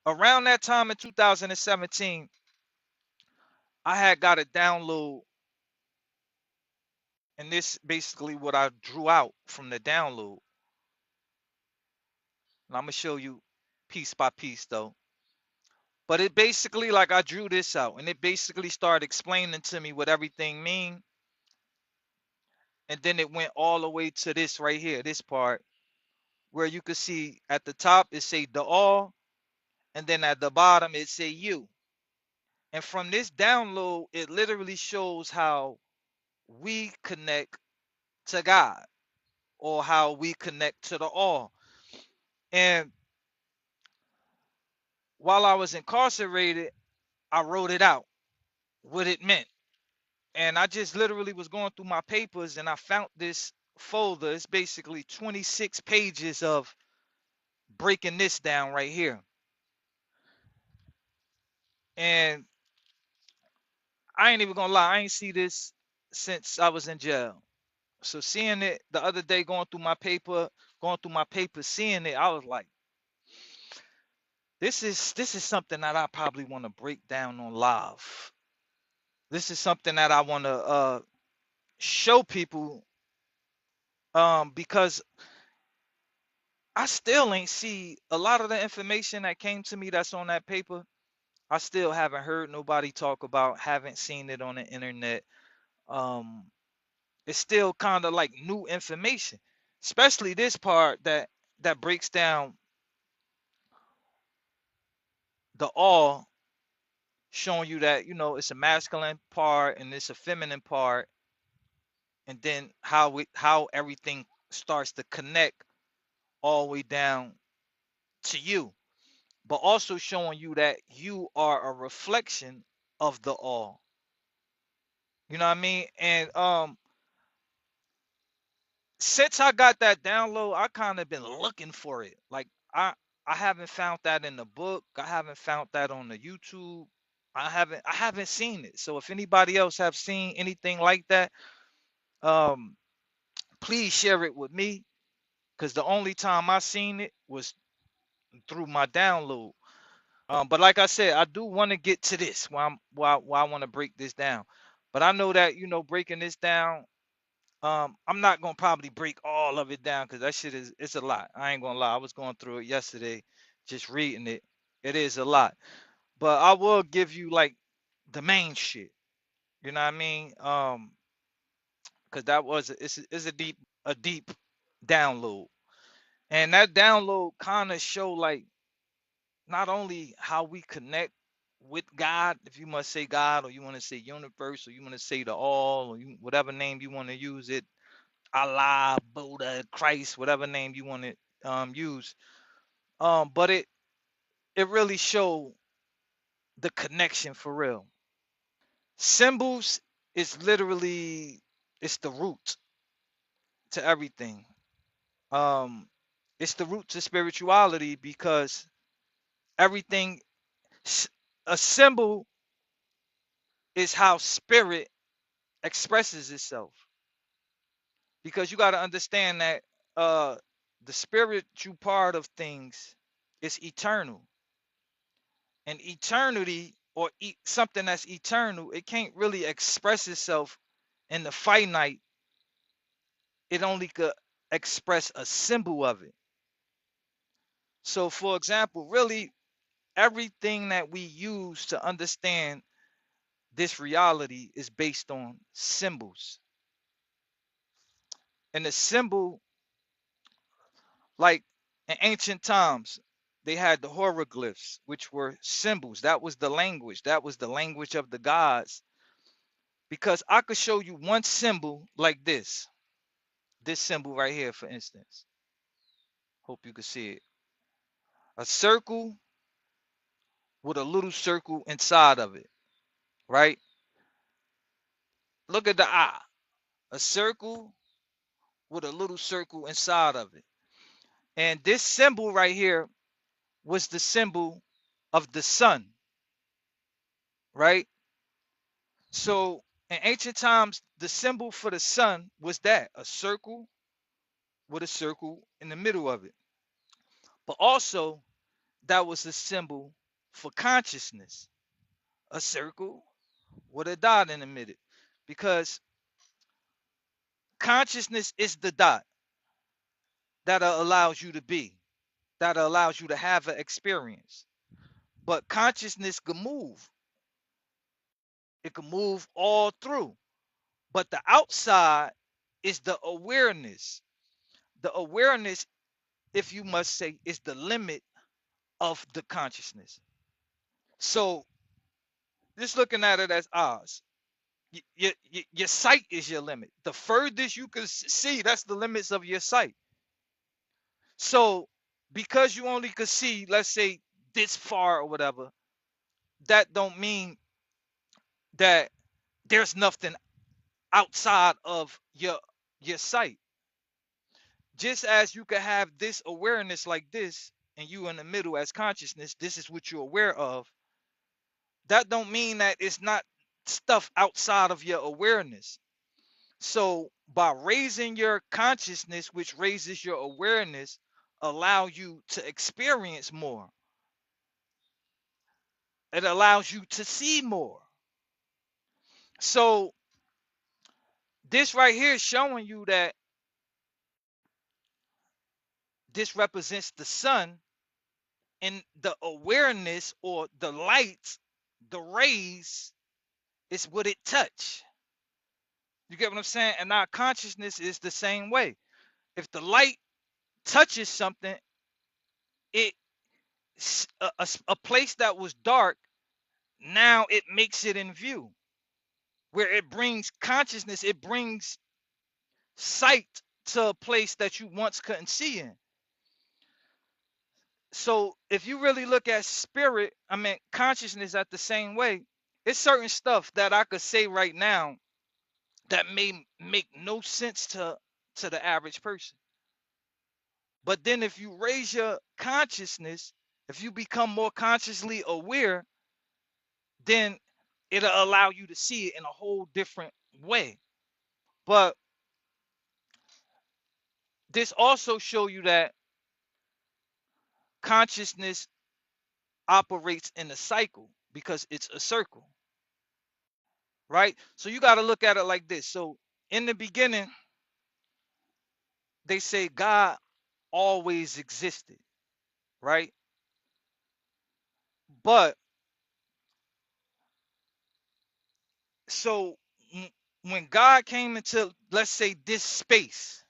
Around that time in 2017, I had got a download, and this basically what I drew out from the download. And I'm gonna show you piece by piece though. But it basically, like, I drew this out, and it basically started explaining to me what everything mean, and then it went all the way to this right here, this part, where you could see at the top it say the all, and then at the bottom it say you. And from this download, it literally shows how we connect to God, or how we connect to the all. And while I was incarcerated, I wrote it out, what it meant. And I just literally was going through my papers, and I found this folder. It's basically 26 pages of breaking this down right here. And I ain't even gonna lie, I ain't see this since I was in jail. So seeing it the other day, going through my paper, seeing it, I was like, this is something that I probably want to break down on live. This is something that I want to show people, because I still ain't see a lot of the information that came to me that's on that paper. I still haven't heard nobody talk about, haven't seen it on the internet. Um, it's still kind of like new information, especially this part that breaks down the all, showing you that it's a masculine part and it's a feminine part, and then how everything starts to connect all the way down to you, but also showing you that you are a reflection of the all. You know what I mean? And since I got that download, I kind of been looking for it. Like, I haven't found that in the book. I haven't found that on the YouTube. I haven't seen it. So if anybody else have seen anything like that, um, please share it with me. Cause the only time I seen it was through my download. But like I said, I do want to get to this. Why I want to break this down. But I know that breaking this down. I'm not gonna probably break all of it down because that shit it's a lot. I ain't gonna lie. I was going through it yesterday, just reading it. It is a lot. But I will give you like the main shit. You know what I mean? Because that was it's a deep download, and that download kind of show like not only how we connect with God, if you must say God, or you want to say universe, or you want to say the all, or whatever name you want to use it, Allah, Buddha, Christ, whatever name you want to use. But it really showed the connection for real. Symbols is literally, it's the root to everything. Um, it's the root to spirituality because everything, s- a symbol is how spirit expresses itself. Because you got to understand that uh, the spiritual part of things is eternal. And eternity, or something that's eternal, it can't really express itself in the finite. It only could express a symbol of it. So for example, really everything that we use to understand this reality is based on symbols. And the symbol, like in ancient times, they had the hieroglyphs, which were symbols. That was the language. That was the language of the gods. Because I could show you one symbol like this symbol right here, for instance. Hope you can see it. A circle with a little circle inside of it, right? Look at the eye. A circle with a little circle inside of it. And this symbol right here was the symbol of the sun, right? So in ancient times, the symbol for the sun was that, a circle with a circle in the middle of it. But also, that was a symbol for consciousness, a circle with a dot in the middle, because consciousness is the dot that allows you to be, that allows you to have an experience. But consciousness can move, it can move all through. But the outside is the awareness. The awareness, if you must say, is the limit of the consciousness. So just looking at it as Oz, your sight is your limit. The furthest you can see, that's the limits of your sight. So because you only could see, let's say, this far or whatever, that don't mean that there's nothing outside of your sight. Just as you could have this awareness like this, and you in the middle as consciousness, this is what you're aware of. That don't mean that it's not stuff outside of your awareness. So by raising your consciousness, which raises your awareness, allow you to experience more. It allows you to see more. So this right here is showing you that this represents the sun, and the awareness or the light, the rays, is what it touch. You get what I'm saying? And our consciousness is the same way. If the light touches something, it a place that was dark, now it makes it in view, where it brings consciousness, it brings sight to a place that you once couldn't see in. So if you really look at spirit, I mean consciousness at the same way, it's certain stuff that I could say right now that may make no sense to the average person. But then if you raise your consciousness, if you become more consciously aware, then it'll allow you to see it in a whole different way. But this also show you that consciousness operates in a cycle because it's a circle, right? So you got to look at it like this. So in the beginning, they say God always existed, right? But so when God came into, let's say, this space,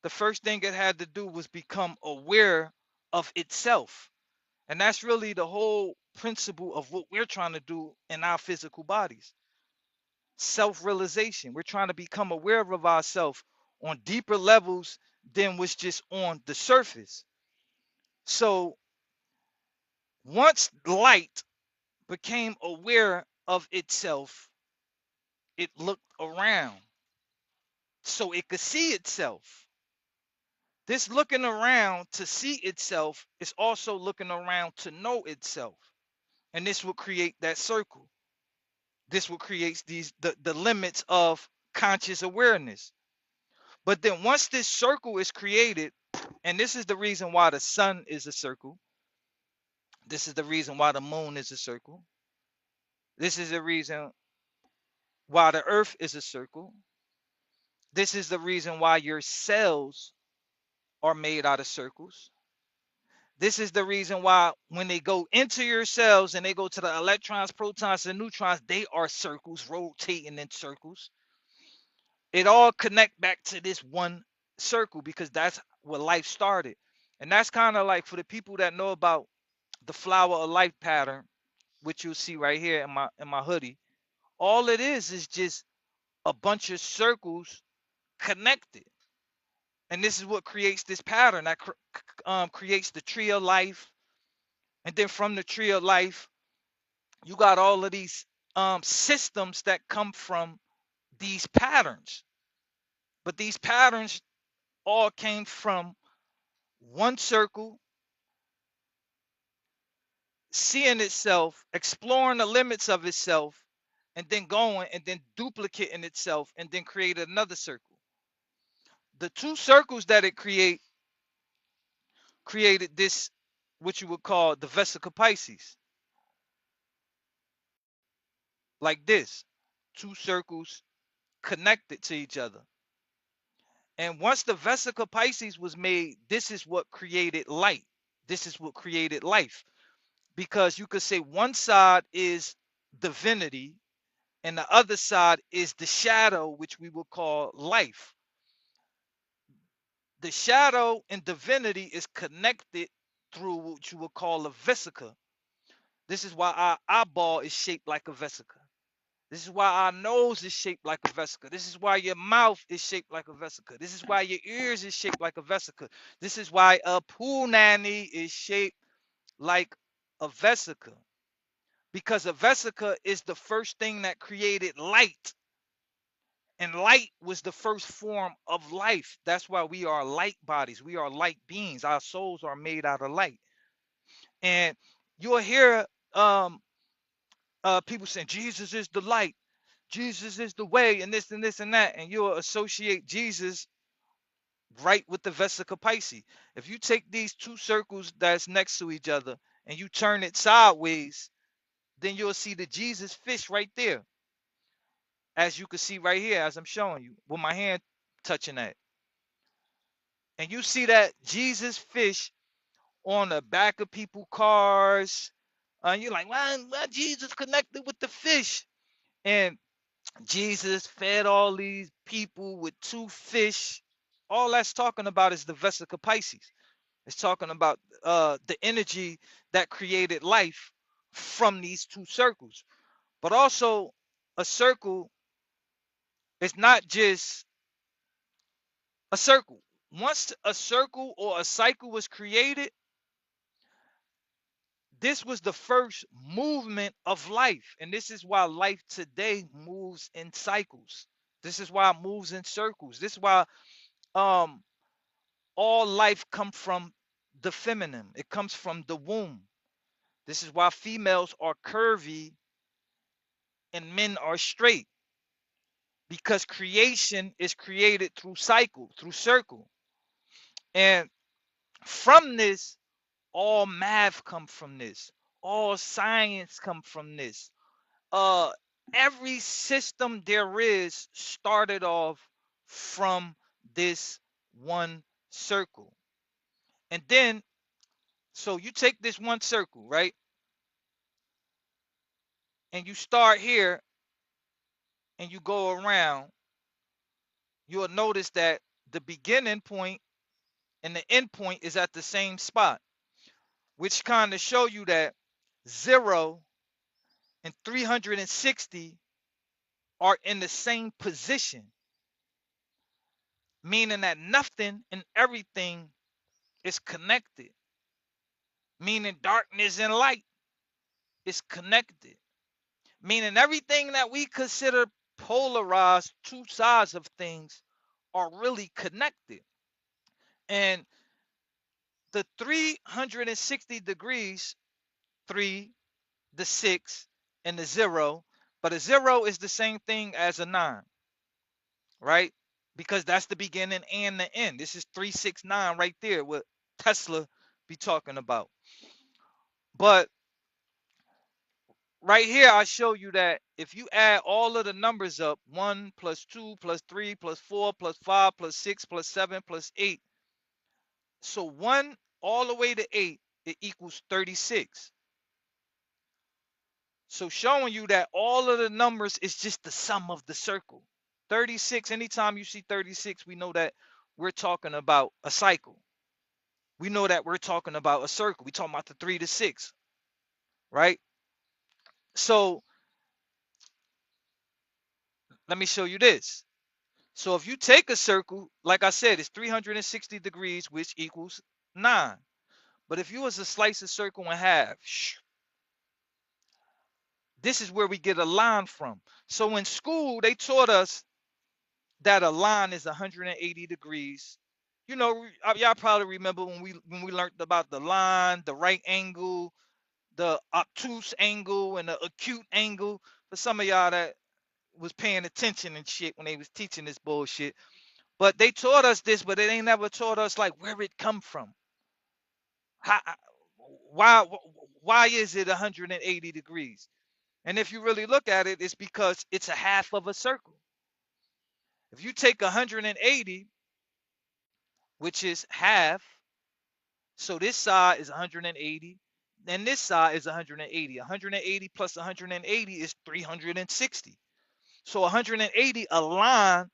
the first thing it had to do was become aware of itself. And that's really the whole principle of what we're trying to do in our physical bodies. Self-realization. We're trying to become aware of ourselves on deeper levels than was just on the surface. So once light became aware of itself, it looked around so it could see itself. This looking around to see itself is also looking around to know itself. And this will create that circle. This will create the limits of conscious awareness. But then once this circle is created, and this is the reason why the sun is a circle, this is the reason why the moon is a circle, this is the reason why the earth is a circle, this is the reason why your cells are made out of circles. This is the reason why when they go into your cells and they go to the electrons, protons, and neutrons, they are circles, rotating in circles. It all connect back to this one circle because that's where life started. And that's kind of like for the people that know about the flower of life pattern, which you'll see right here in my hoodie. All it is just a bunch of circles connected. And this is what creates this pattern that creates the tree of life. And then from the tree of life, you got all of these systems that come from these patterns. But these patterns all came from one circle, seeing itself, exploring the limits of itself, and then going and then duplicating itself and then create another circle. The two circles that it created this what you would call the vesica Pisces, like this, two circles connected to each other. And once the vesica Pisces was made, this is what created light. This is what created life. Because you could say one side is divinity and the other side is the shadow, which we would call life. The shadow and divinity is connected through what you would call a vesica. This is why our eyeball is shaped like a vesica. This is why our nose is shaped like a vesica. This is why your mouth is shaped like a vesica. This is why your ears is shaped like a vesica. This is why a pool nanny is shaped like a vesica. Because a vesica is the first thing that created light. And light was the first form of life. That's why we are light bodies. We are light beings. Our souls are made out of light. And you'll hear people saying Jesus is the light, Jesus is the way, and this and this and that. And you'll associate Jesus right with the vesica Pisces. If you take these two circles that's next to each other and you turn it sideways, then you'll see the Jesus fish right there, as you can see right here, as I'm showing you with my hand touching that. And you see that Jesus fish on the back of people's cars. And you're like, why Jesus connected with the fish? And Jesus fed all these people with two fish. All that's talking about is the vesica Pisces. It's talking about the energy that created life from these two circles. But also, a circle is not just a circle. Once a circle or a cycle was created, this was the first movement of life. And this is why life today moves in cycles. This is why it moves in circles. This is why um all life comes from the feminine. It comes from the womb. This is why females are curvy and men are straight. Because creation is created through cycle, through circle. And from this, all math come from this. All science come from this. uh every system there is started off from this one circle. And then, so you take this one circle, right, and you start here and you go around, you'll notice that the beginning point and the end point is at the same spot, which kind of show you that 0 and 360 are in the same position, meaning that nothing and everything is connected, meaning darkness and light is connected, meaning everything that we consider polarized, two sides of things, are really connected. And the 360 degrees, 3, the 6, and the 0, but a 0 is the same thing as a 9, right? Because that's the beginning and the end. This is 369 right there, what Tesla be talking about. But right here, I show you that if you add all of the numbers up, 1 plus 2 plus 3 plus 4 plus 5 plus 6 plus 7 plus 8, so 1 all the way to 8, it equals 36. So showing you that all of the numbers is just the sum of the circle. 36, anytime you see 36, we know that we're talking about a cycle. We know that we're talking about a circle. We talking about the 3 to 6, right? So let me show you this. So if you take a circle, like I said, it's 360 degrees, which equals 9. But if you was to slice a circle in half, this is where we get a line from. So in school, they taught us that a line is 180 degrees. You know, y'all probably remember when we learned about the line, the right angle, the obtuse angle, and the acute angle. For some of y'all that was paying attention and shit when they was teaching this bullshit. But they taught us this, but they ain't never taught us like where it come from. How Why is it 180 degrees? And if you really look at it, it's because it's a half of a circle. If you take 180, which is half, so this side is 180, and this side is 180. 180 plus 180 is 360. So 180, a line,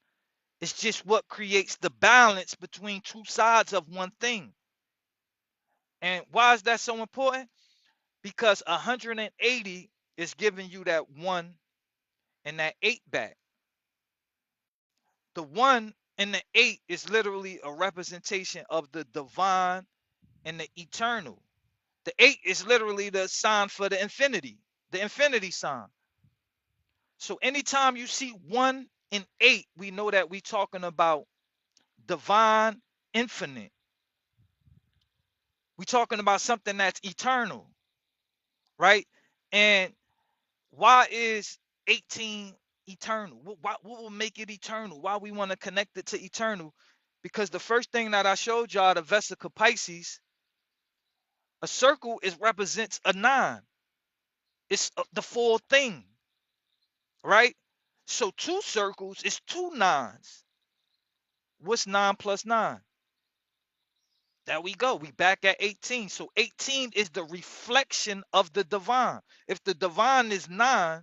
is just what creates the balance between two sides of one thing. And why is that so important? Because 180 is giving you that 1 and that 8 back. The 1 and the 8 is literally a representation of the divine and the eternal. The 8 is literally the sign for the infinity sign. So anytime you see 1 and 8, we know that we're talking about divine, infinite. We're talking about something that's eternal, right? And why is 18 eternal? What will make it eternal? Why we want to connect it to eternal? Because the first thing that I showed y'all, the Vesica Pisces, a circle is represents a 9. It's the full thing, right? So two circles is two nines. What's 9 plus 9? There we go. We back at 18. So 18 is the reflection of the divine. If the divine is 9,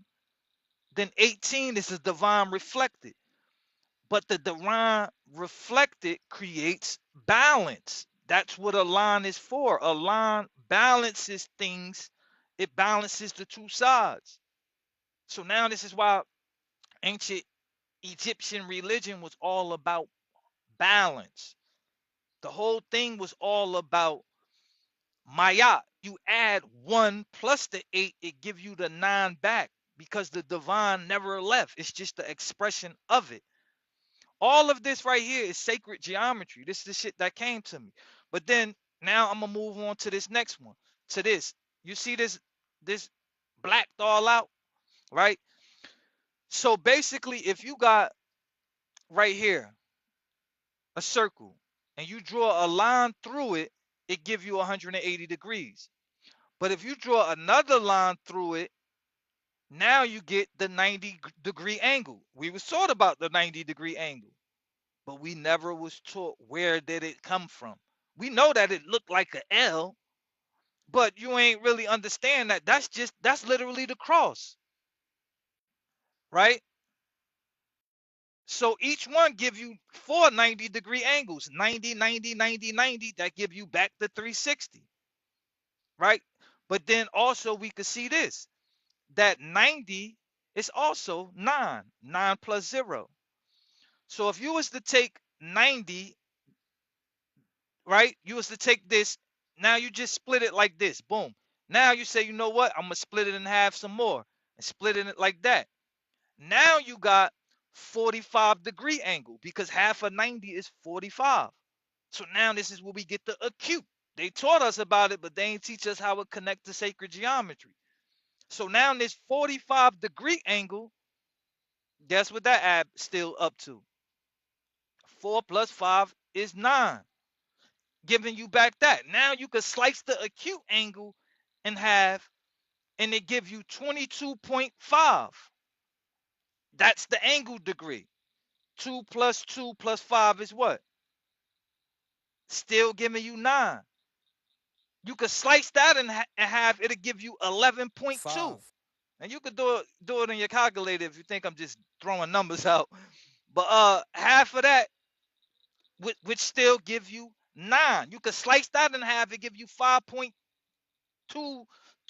then 18 is the divine reflected. But the divine reflected creates balance. That's what a line is for. A line balances things. It balances the two sides. So now this is why ancient Egyptian religion was all about balance. The whole thing was all about Maya. You add 1 plus the 8, it gives you the 9 back because the divine never left. It's just the expression of it. All of this right here is sacred geometry. This is the shit that came to me. But then now I'm gonna move on to this next one. To this. You see this blacked all out, right? So basically, if you got right here a circle and you draw a line through it, it gives you 180 degrees. But if you draw another line through it, now you get the 90-degree angle. We was taught about the 90-degree angle, but we never was taught where did it come from. We know that it looked like an L, but you ain't really understand that that's literally the cross, right? So each one give you 4 90-degree angles, 90, 90, 90, 90, that give you back the 360, right? But then also we could see this, that 90 is also 9, 9 plus 0. So if you was to take 90, right, you was to take this, now you just split it like this, boom. Now you say, you know what, I'm gonna split it in half some more and split it like that. Now you got 45-degree angle because half of 90 is 45. So now this is where we get the acute. They taught us about it, but they ain't teach us how it connect to sacred geometry. So now this 45-degree angle, guess what that add still up to? 4 plus 5 is 9, giving you back that. Now you can slice the acute angle in half, and it give you 22.5. That's the angle degree. 2 plus 2 plus 5 is what? Still giving you 9. You could slice that in half, it'll give you 11.2. 5. And you could do it in your calculator if you think I'm just throwing numbers out. But half of that, which still give you 9. You could slice that in half, it give you 5.22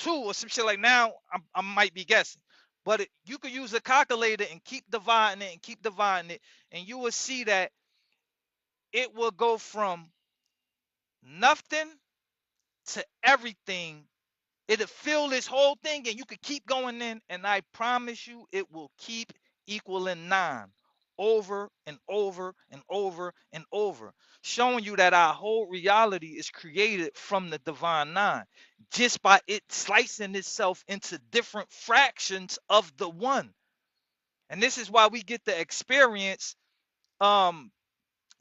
or some shit like. Now I might be guessing. But you could use a calculator and keep dividing it and keep dividing it, and you will see that it will go from nothing to everything. It'll fill this whole thing and you could keep going in, and I promise you it will keep equaling 9 over and over and over and over, showing you that our whole reality is created from the divine 9 just by it slicing itself into different fractions of the one. And this is why we get to experience um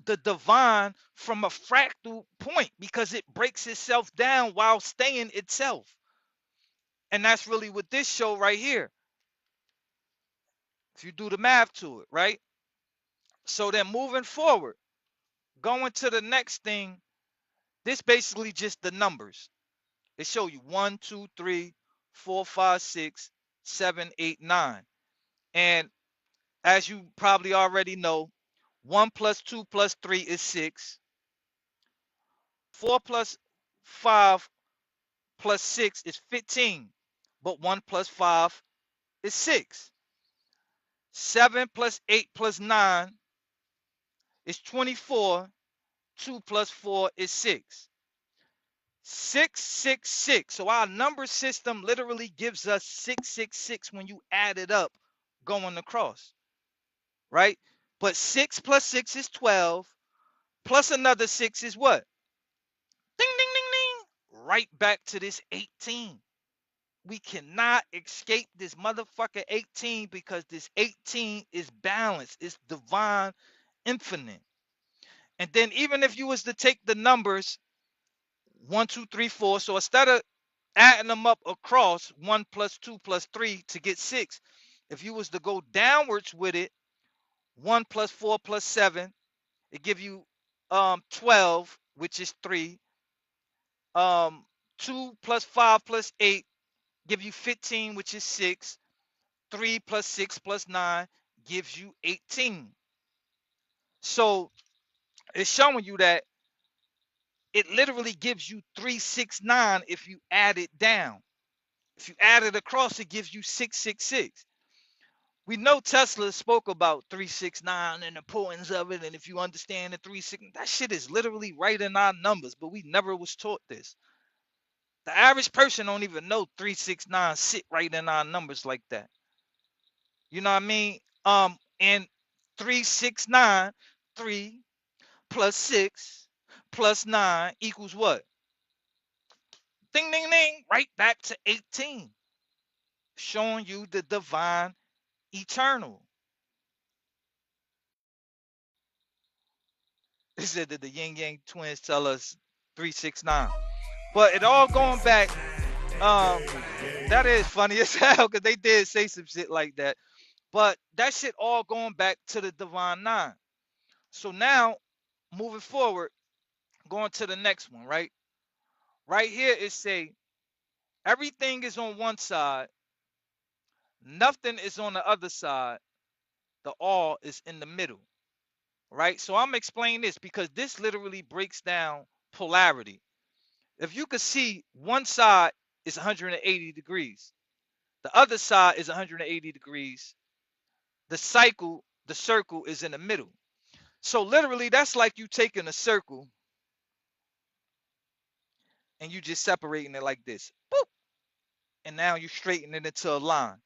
the divine from a fractal point because it breaks itself down while staying itself. And that's really what this show right here, if you do the math to it, right? So then moving forward, going to the next thing, this basically just the numbers. It show you 1, 2, 3, 4, 5, 6, 7, 8, 9. And as you probably already know, 1 plus 2 plus 3 is 6. 4 plus 5 plus 6 is 15. But 1 plus 5 is 6. 7 plus 8 plus 9 is 24. 2 plus 4 is 6. 666. So our number system literally gives us 666 when you add it up going across, right? But 6 plus 6 is 12, plus another 6 is what? Ding, ding, ding, ding. Right back to this 18. We cannot escape this motherfucker 18 because this 18 is balanced. It's divine infinite. And then even if you was to take the numbers 1, 2, 3, 4, so instead of adding them up across 1 plus 2 plus 3 to get 6, if you was to go downwards with it, 1 plus 4 plus 7, it give you 12, which is 3. 2 plus 5 plus 8 give you 15, which is 6. 3 plus 6 plus 9 gives you 18. So it's showing you that it literally gives you 369 if you add it down. If you add it across, it gives you 666. We know Tesla spoke about 369 and the importance of it, and if you understand the 360, that shit is literally right in our numbers, but we never was taught this. The average person don't even know 369 sit right in our numbers like that. You know what I mean? And 369, 3 plus 6 plus 9 equals what? Ding, ding, ding, right back to 18. Showing you the divine eternal. They said that the yin yang twins tell us 369. But it all going back, um, that is funny as hell because they did say some shit like that. But that shit all going back to the divine nine. So now, moving forward, going to the next one, right? Right here it say everything is on one side, nothing is on the other side, the all is in the middle, right? So I'm explaining this because this literally breaks down polarity. If you could see one side is 180 degrees, the other side is 180 degrees, the circle is in the middle. So literally that's like you taking a circle and you just separating it like this. Boop. And now you straighten it into a line.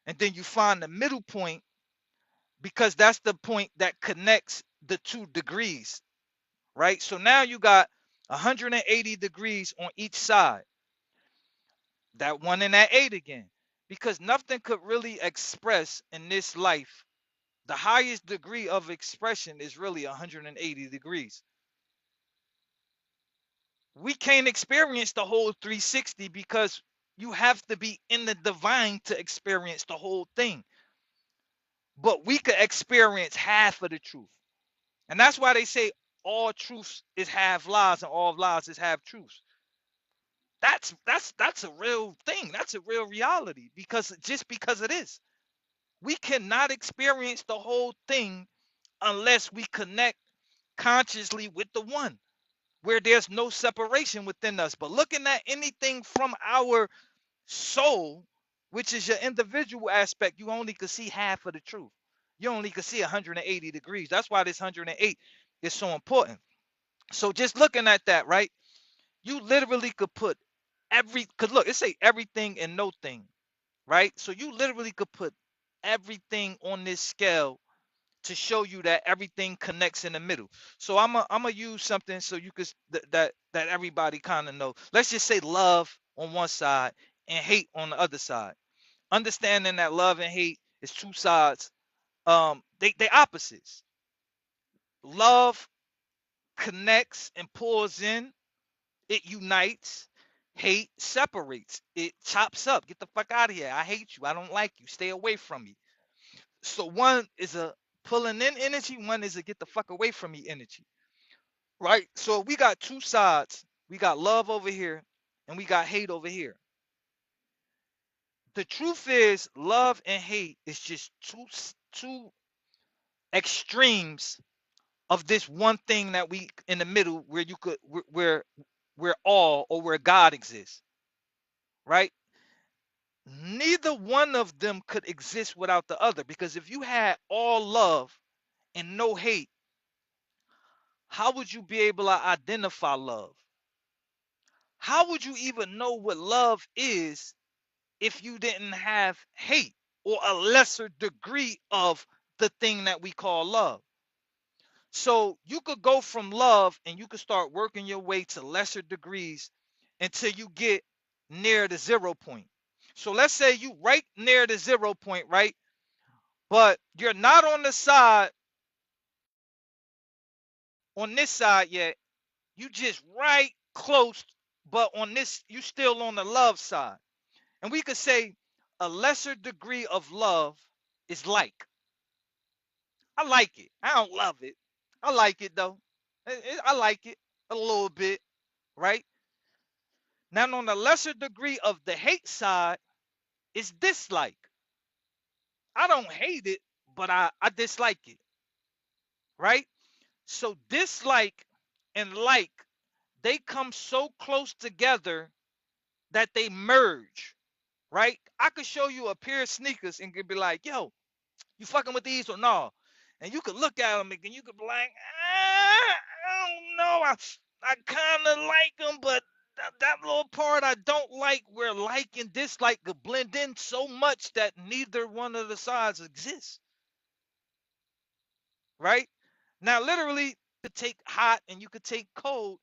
And then you find the middle point because that's the point that connects the 2 degrees, right? So now you got 180 degrees on each side. That 1 and that 8 again. Because nothing could really express in this life. The highest degree of expression is really 180 degrees. We can't experience the whole 360 because you have to be in the divine to experience the whole thing. But we could experience half of the truth. And that's why they say all truths is half lies and all lies is half truths. That's a real thing. That's a real reality because just because it is. We cannot experience the whole thing unless we connect consciously with the one where there's no separation within us. But looking at anything from our soul, which is your individual aspect, you only could see half of the truth. You only could see 180 degrees. That's why this 108 is so important. So just looking at that, right? You literally could put because look, it say everything and no thing, right? So you literally could put everything on this scale to show you that everything connects in the middle. So I'm gonna use something so you could that everybody kind of know. Let's just say love on one side and hate on the other side. Understanding that love and hate is two sides. They opposites. Love connects and pulls in, it unites. Hate separates, it chops up. Get the fuck out of here. I hate you. I don't like you. Stay away from me. So one is a pulling in energy, one is a get the fuck away from me energy. Right? So we got two sides. We got love over here and we got hate over here. The truth is love and hate is just two extremes of this one thing that we in the middle where you could where all or where God exists, right? Neither one of them could exist without the other, because if you had all love and no hate, how would you be able to identify love? How would you even know what love is if you didn't have hate or a lesser degree of the thing that we call love? So you could go from love and you could start working your way to lesser degrees until you get near the 0 point. So let's say you right near the 0 point, right? But you're not on the side on this side yet. You just right close, but on this, you still on the love side. And we could say a lesser degree of love is like. I like it. I don't love it. I like it though. I like it a little bit, right? Now, on the lesser degree of the hate side is dislike. I don't hate it, but I dislike it, right? So dislike and like, they come so close together that they merge, right? I could show you a pair of sneakers and could be like, yo, you fucking with these or no? And you could look at them and you could be like, I don't know. I kind of like them, but that little part I don't like, where like and dislike could blend in so much that neither one of the sides exists, right? Now, literally, you could take hot and you could take cold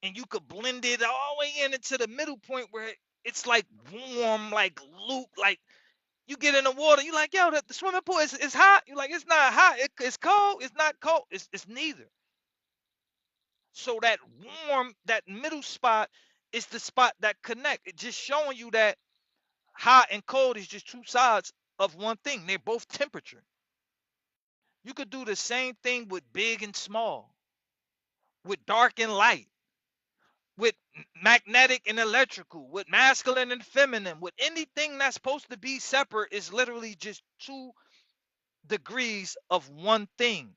and you could blend it all the way in into the middle point where it's like warm, like Luke, like you get in the water, you like, yo, the swimming pool is hot. You like, it's not hot. It's cold. It's not cold. It's neither. So that warm, that middle spot is the spot that connect. It's just showing you that hot and cold is just two sides of one thing. They're both temperature. You could do the same thing with big and small, with dark and light, with magnetic and electrical, with masculine and feminine, with anything that's supposed to be separate is literally just two degrees of one thing.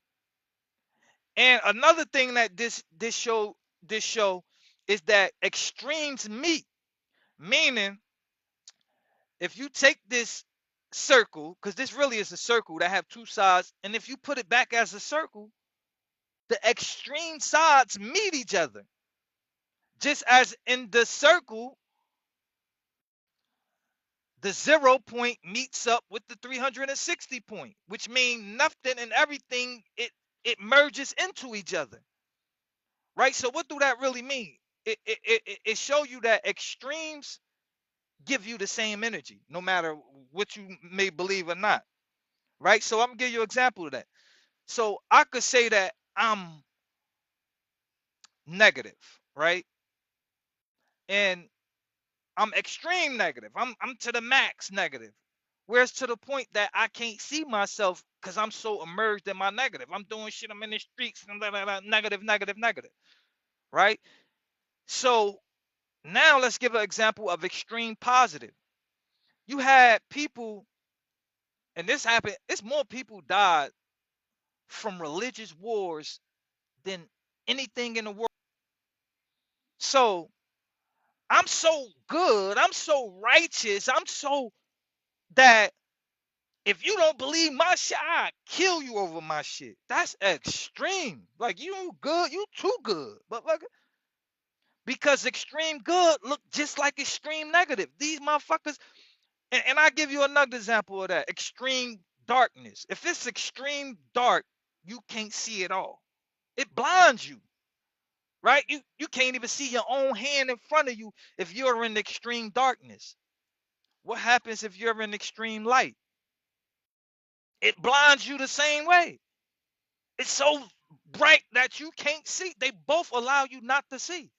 And another thing that this show is that extremes meet. Meaning, if you take this circle, because this really is a circle that have two sides, and if you put it back as a circle, the extreme sides meet each other. Just as in the circle, the 0 point meets up with the 360 point, which means nothing and everything, it merges into each other, right? So what do that really mean? It show you that extremes give you the same energy, no matter what you may believe or not, right? So I'm gonna give you an example of that. So I could say that I'm negative, right? And I'm extreme negative. I'm to the max negative. Whereas to the point that I can't see myself because I'm so immersed in my negative. I'm doing shit. I'm in the streets and blah, blah, blah, negative, negative, negative, right? So now let's give an example of extreme positive. You had people, and this happened. It's more people died from religious wars than anything in the world. So I'm so good. I'm so righteous. I'm so that if you don't believe my shit, I kill you over my shit. That's extreme. Like you good, you too good. But like, because extreme good look just like extreme negative. These motherfuckers, and I give you another example of that. Extreme darkness. If it's extreme dark, you can't see it all. It blinds you, right? You can't even see your own hand in front of you if you're in extreme darkness. What happens if you're in extreme light? It blinds you the same way. It's so bright that you can't see. They both allow you not to see.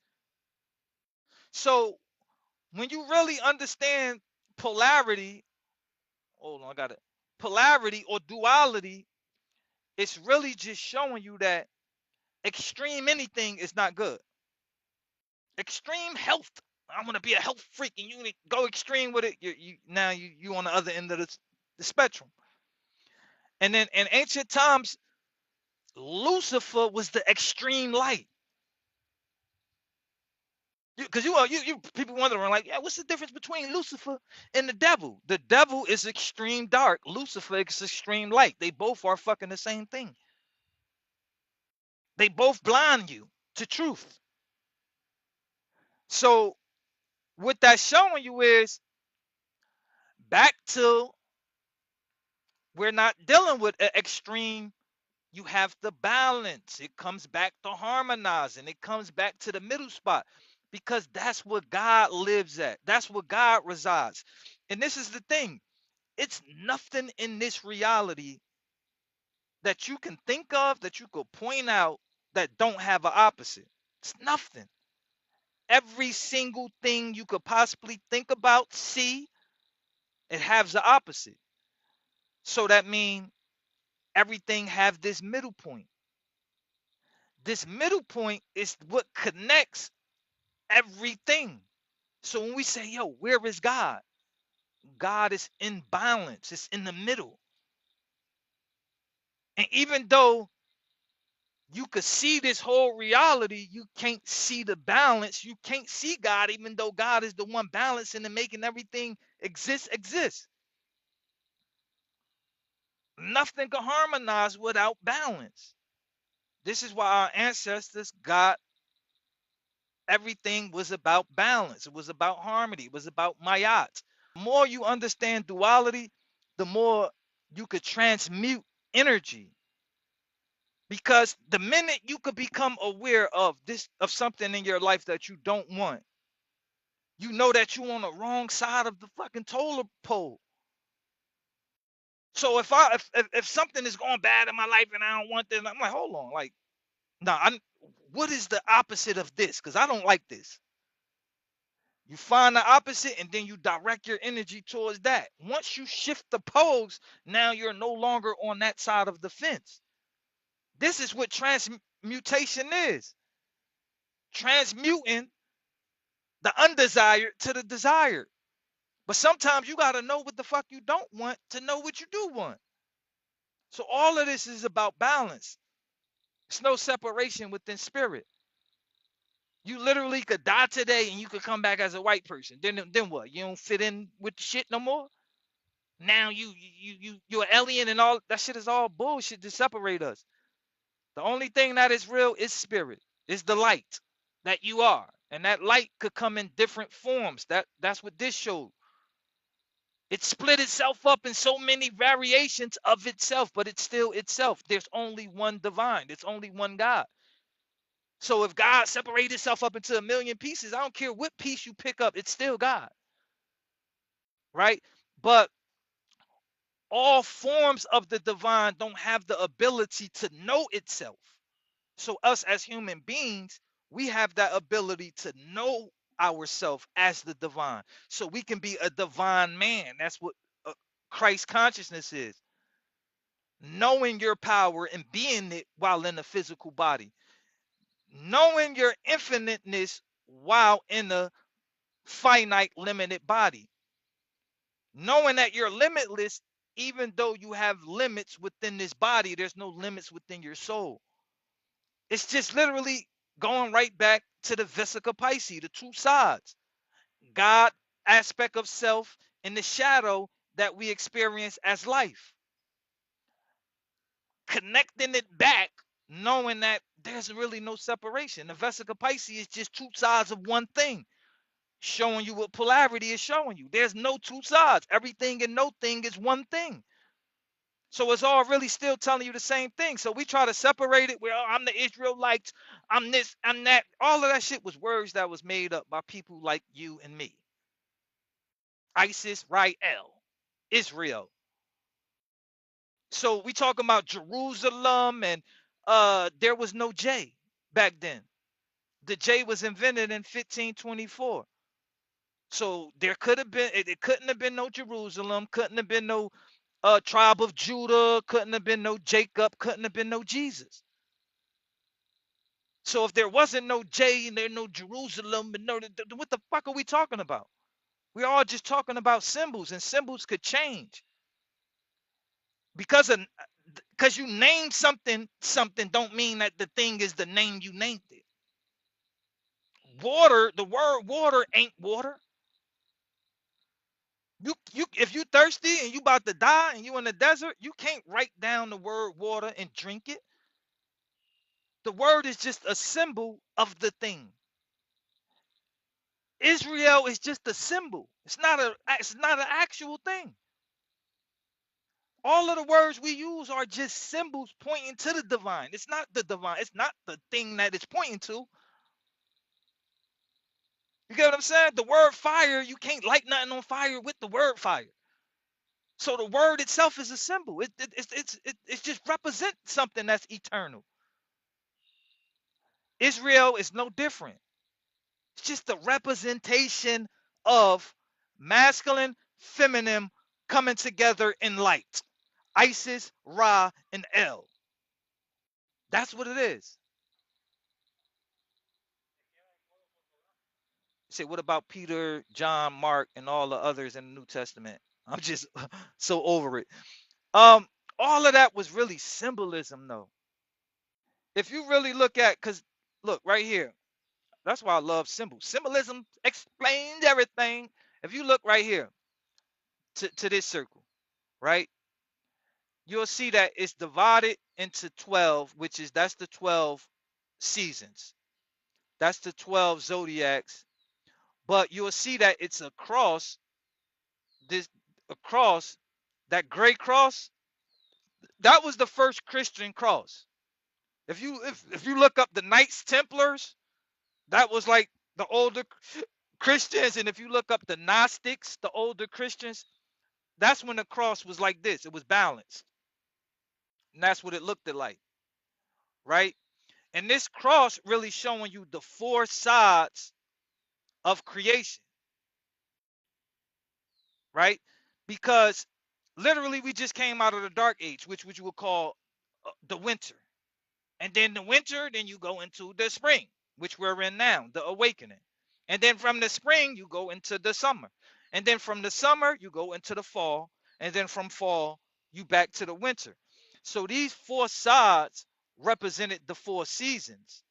So when you really understand polarity, hold on, I got it. Polarity or duality, it's really just showing you that extreme anything is not good. Extreme health. I'm gonna be a health freak, and you go extreme with it. You on the other end of the spectrum. And then in ancient times, Lucifer was the extreme light. Because you people wondering like, yeah, what's the difference between Lucifer and the devil? The devil is extreme dark. Lucifer is extreme light. They both are fucking the same thing. They both blind you to truth. So what that's showing you is back to we're not dealing with an extreme. You have to balance. It comes back to harmonizing. It comes back to the middle spot because that's where God lives at. That's where God resides. And this is the thing. It's nothing in this reality that you can think of that you could point out that don't have an opposite. It's nothing. Every single thing you could possibly think about, see, it has the opposite. So that means everything have this middle point. This middle point is what connects everything. So when we say, yo, where is God? God is in balance. It's in the middle. And even though you could see this whole reality, you can't see the balance. You can't see God, even though God is the one balancing and making everything exist. Nothing can harmonize without balance. This is why our ancestors got everything was about balance. It was about harmony. It was about mayat. The more you understand duality, the more you could transmute energy. Because the minute you could become aware of this, of something in your life that you don't want, you know that you're on the wrong side of the fucking totem pole. So if something is going bad in my life and I don't want this, I'm like, hold on, like, nah, what is the opposite of this? Because I don't like this. You find the opposite and then you direct your energy towards that. Once you shift the poles, now you're no longer on that side of the fence. This is what transmutation is. Transmuting the undesired to the desired. But sometimes you got to know what the fuck you don't want to know what you do want. So all of this is about balance. It's no separation within spirit. You literally could die today and you could come back as a white person. Then what? You don't fit in with the shit no more? Now you're an alien and all that shit is all bullshit to separate us. The only thing that is real is spirit. Is the light that you are. And that light could come in different forms. That's what this showed. It split itself up in so many variations of itself, but it's still itself. There's only one divine. There's only one God. So if God separated itself up into a million pieces, I don't care what piece you pick up, it's still God. Right? But all forms of the divine don't have the ability to know itself. So us as human beings, we have that ability to know ourselves as the divine. So we can be a divine man. That's what Christ consciousness is. Knowing your power and being it while in the physical body. Knowing your infiniteness while in a finite, limited body. Knowing that you're limitless, even though you have limits within this body, there's no limits within your soul. It's just literally going right back to the Vesica Pisces, the two sides. God aspect of self and the shadow that we experience as life. Connecting it back, knowing that there's really no separation. The Vesica Pisces is just two sides of one thing, showing you what polarity is showing you. There's no two sides. Everything and no thing is one thing. So it's all really still telling you the same thing. So we try to separate it where, oh, I'm the Israelites, I'm this, I'm that. All of that shit was words that was made up by people like you and me. ISIS, Rael, Israel. So we talking about Jerusalem and there was no J back then. The J was invented in 1524. So there could have been it couldn't have been no Jerusalem, couldn't have been no tribe of Judah, couldn't have been no Jacob, couldn't have been no Jesus. So if there wasn't no J and there no Jerusalem and no, what the fuck are we talking about? We're all just talking about symbols, and symbols could change because of because you name something something don't mean that the thing is the name you named it. Water, the word water ain't water. You if you thirsty and you about to die and you in the desert, you can't write down the word water and drink it. The word is just a symbol of the thing. Israel is just a symbol. It's not an actual thing. All of the words we use are just symbols pointing to the divine. It's not the divine. It's not the thing that it's pointing to. You get what I'm saying? The word fire, you can't light nothing on fire with the word fire. So the word itself is a symbol. It just represents something that's eternal. Israel is no different. It's just the representation of masculine, feminine coming together in light. Isis, Ra, and El. That's what it is. Say, what about Peter, John, Mark, and all the others in the New Testament? I'm just so over it. Um, all of that was really symbolism, though. If you really look at, because look right here, that's why I love symbols. Symbolism explains everything. If you look right here to this circle, right, you'll see that it's divided into 12, which is that's the 12 seasons. That's the 12 zodiacs. But you'll see that it's a cross, this a cross, that gray cross, that was the first Christian cross. If you look up the Knights Templars, that was like the older Christians, and if you look up the Gnostics, the older Christians, that's when the cross was like this. It was balanced. And that's what it looked like, right? And this cross really showing you the four sides of creation, right? Because literally we just came out of the dark age, which you would call the winter. And then the winter, then you go into the spring, which we're in now, the awakening. And then from the spring, you go into the summer. And then from the summer, you go into the fall. And then from fall, you back to the winter. So these four sides represented the four seasons,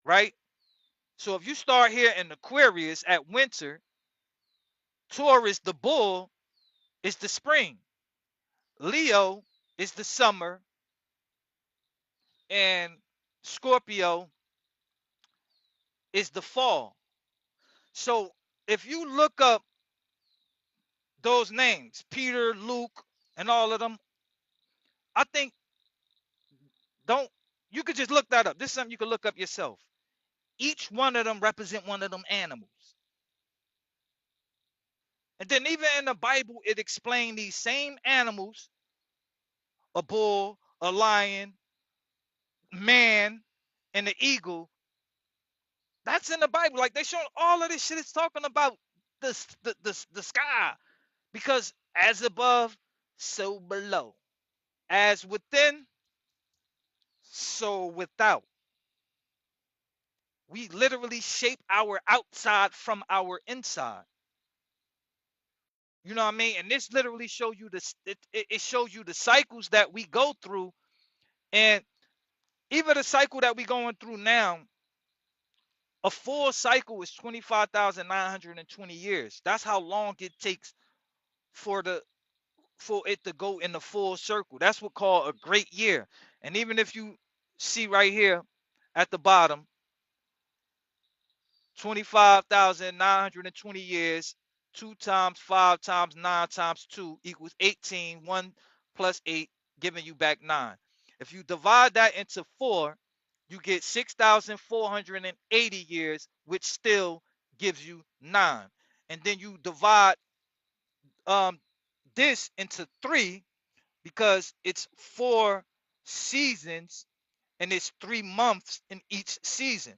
right? So if you start here in Aquarius at winter, Taurus, the bull, is the spring. Leo is the summer. And Scorpio is the fall. So if you look up those names, Peter, Luke, and all of them, I think don't you could just look that up. This is something you could look up yourself. Each one of them represent one of them animals. And then even in the Bible, it explained these same animals, a bull, a lion, man, and the eagle. That's in the Bible. Like they showing all of this shit is talking about the sky. Because as above, so below. As within, so without. We literally shape our outside from our inside. You know what I mean? And this literally show you this. It shows you the cycles that we go through, and even the cycle that we going through now. A full cycle is 25,920 years. That's how long it takes for the for it to go in the full circle. That's what called a great year. And even if you see right here at the bottom, 25,920 years, 2 times 5 times 9 times 2 equals 18. 1 plus 8, giving you back 9. If you divide that into 4, you get 6,480 years, which still gives you 9. And then you divide um, this into 3 because it's 4 seasons. and it's 3 months in each season.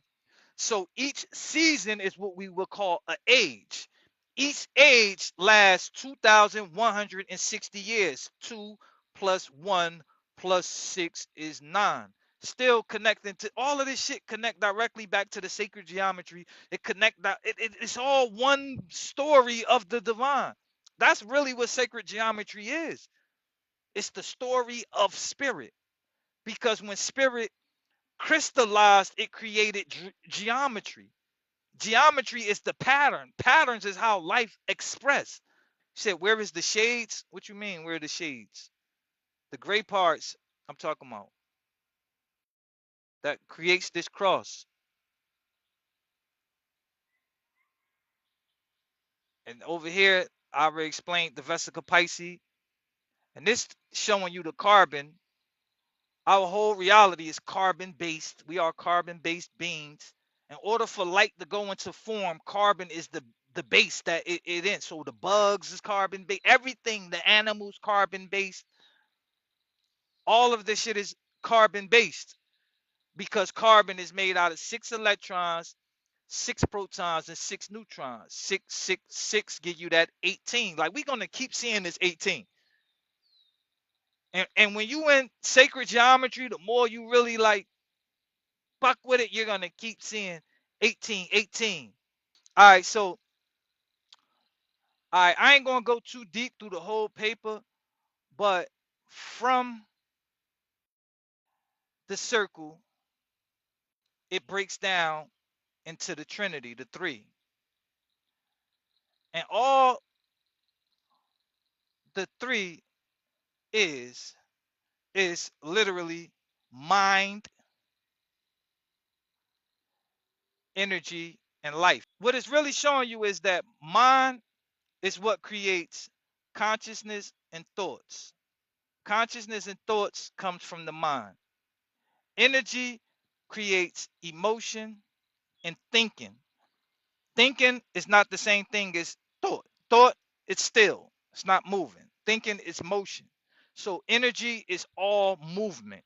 So each season is what we would call an age. Each age lasts 2,160 years. 2 plus 1 plus 6 is 9. Still connecting to all of this shit, connect directly back to the sacred geometry. It connect that it's all one story of the divine. That's really what sacred geometry is. It's the story of spirit. Because when spirit crystallized, it created geometry. Geometry is the pattern. Patterns is how life express. You said, where is the shades? What you mean, where are the shades? The gray parts I'm talking about. That creates this cross. And over here, I already explained the vesica Pisces. And this showing you the carbon. Our whole reality is carbon based. We are carbon based beings. In order for light to go into form, carbon is the base that it in. So the bugs is carbon based. Everything, the animals carbon based. All of this shit is carbon based because carbon is made out of 6 electrons, 6 protons, and 6 neutrons. Six give you that 18. Like we're gonna keep seeing this 18. And when you in sacred geometry, the more you really like fuck with it, you're gonna keep seeing 18, 18. All right, so I ain't gonna go too deep through the whole paper, but from the circle, it breaks down into the Trinity, the three. And all the three is is literally mind, energy, and life. What it's really showing you is that mind is what creates consciousness and thoughts. Consciousness and thoughts comes from the mind. Energy creates emotion and thinking. Thinking is not the same thing as thought. Thought, it's still, it's not moving. Thinking is motion. So energy is all movement.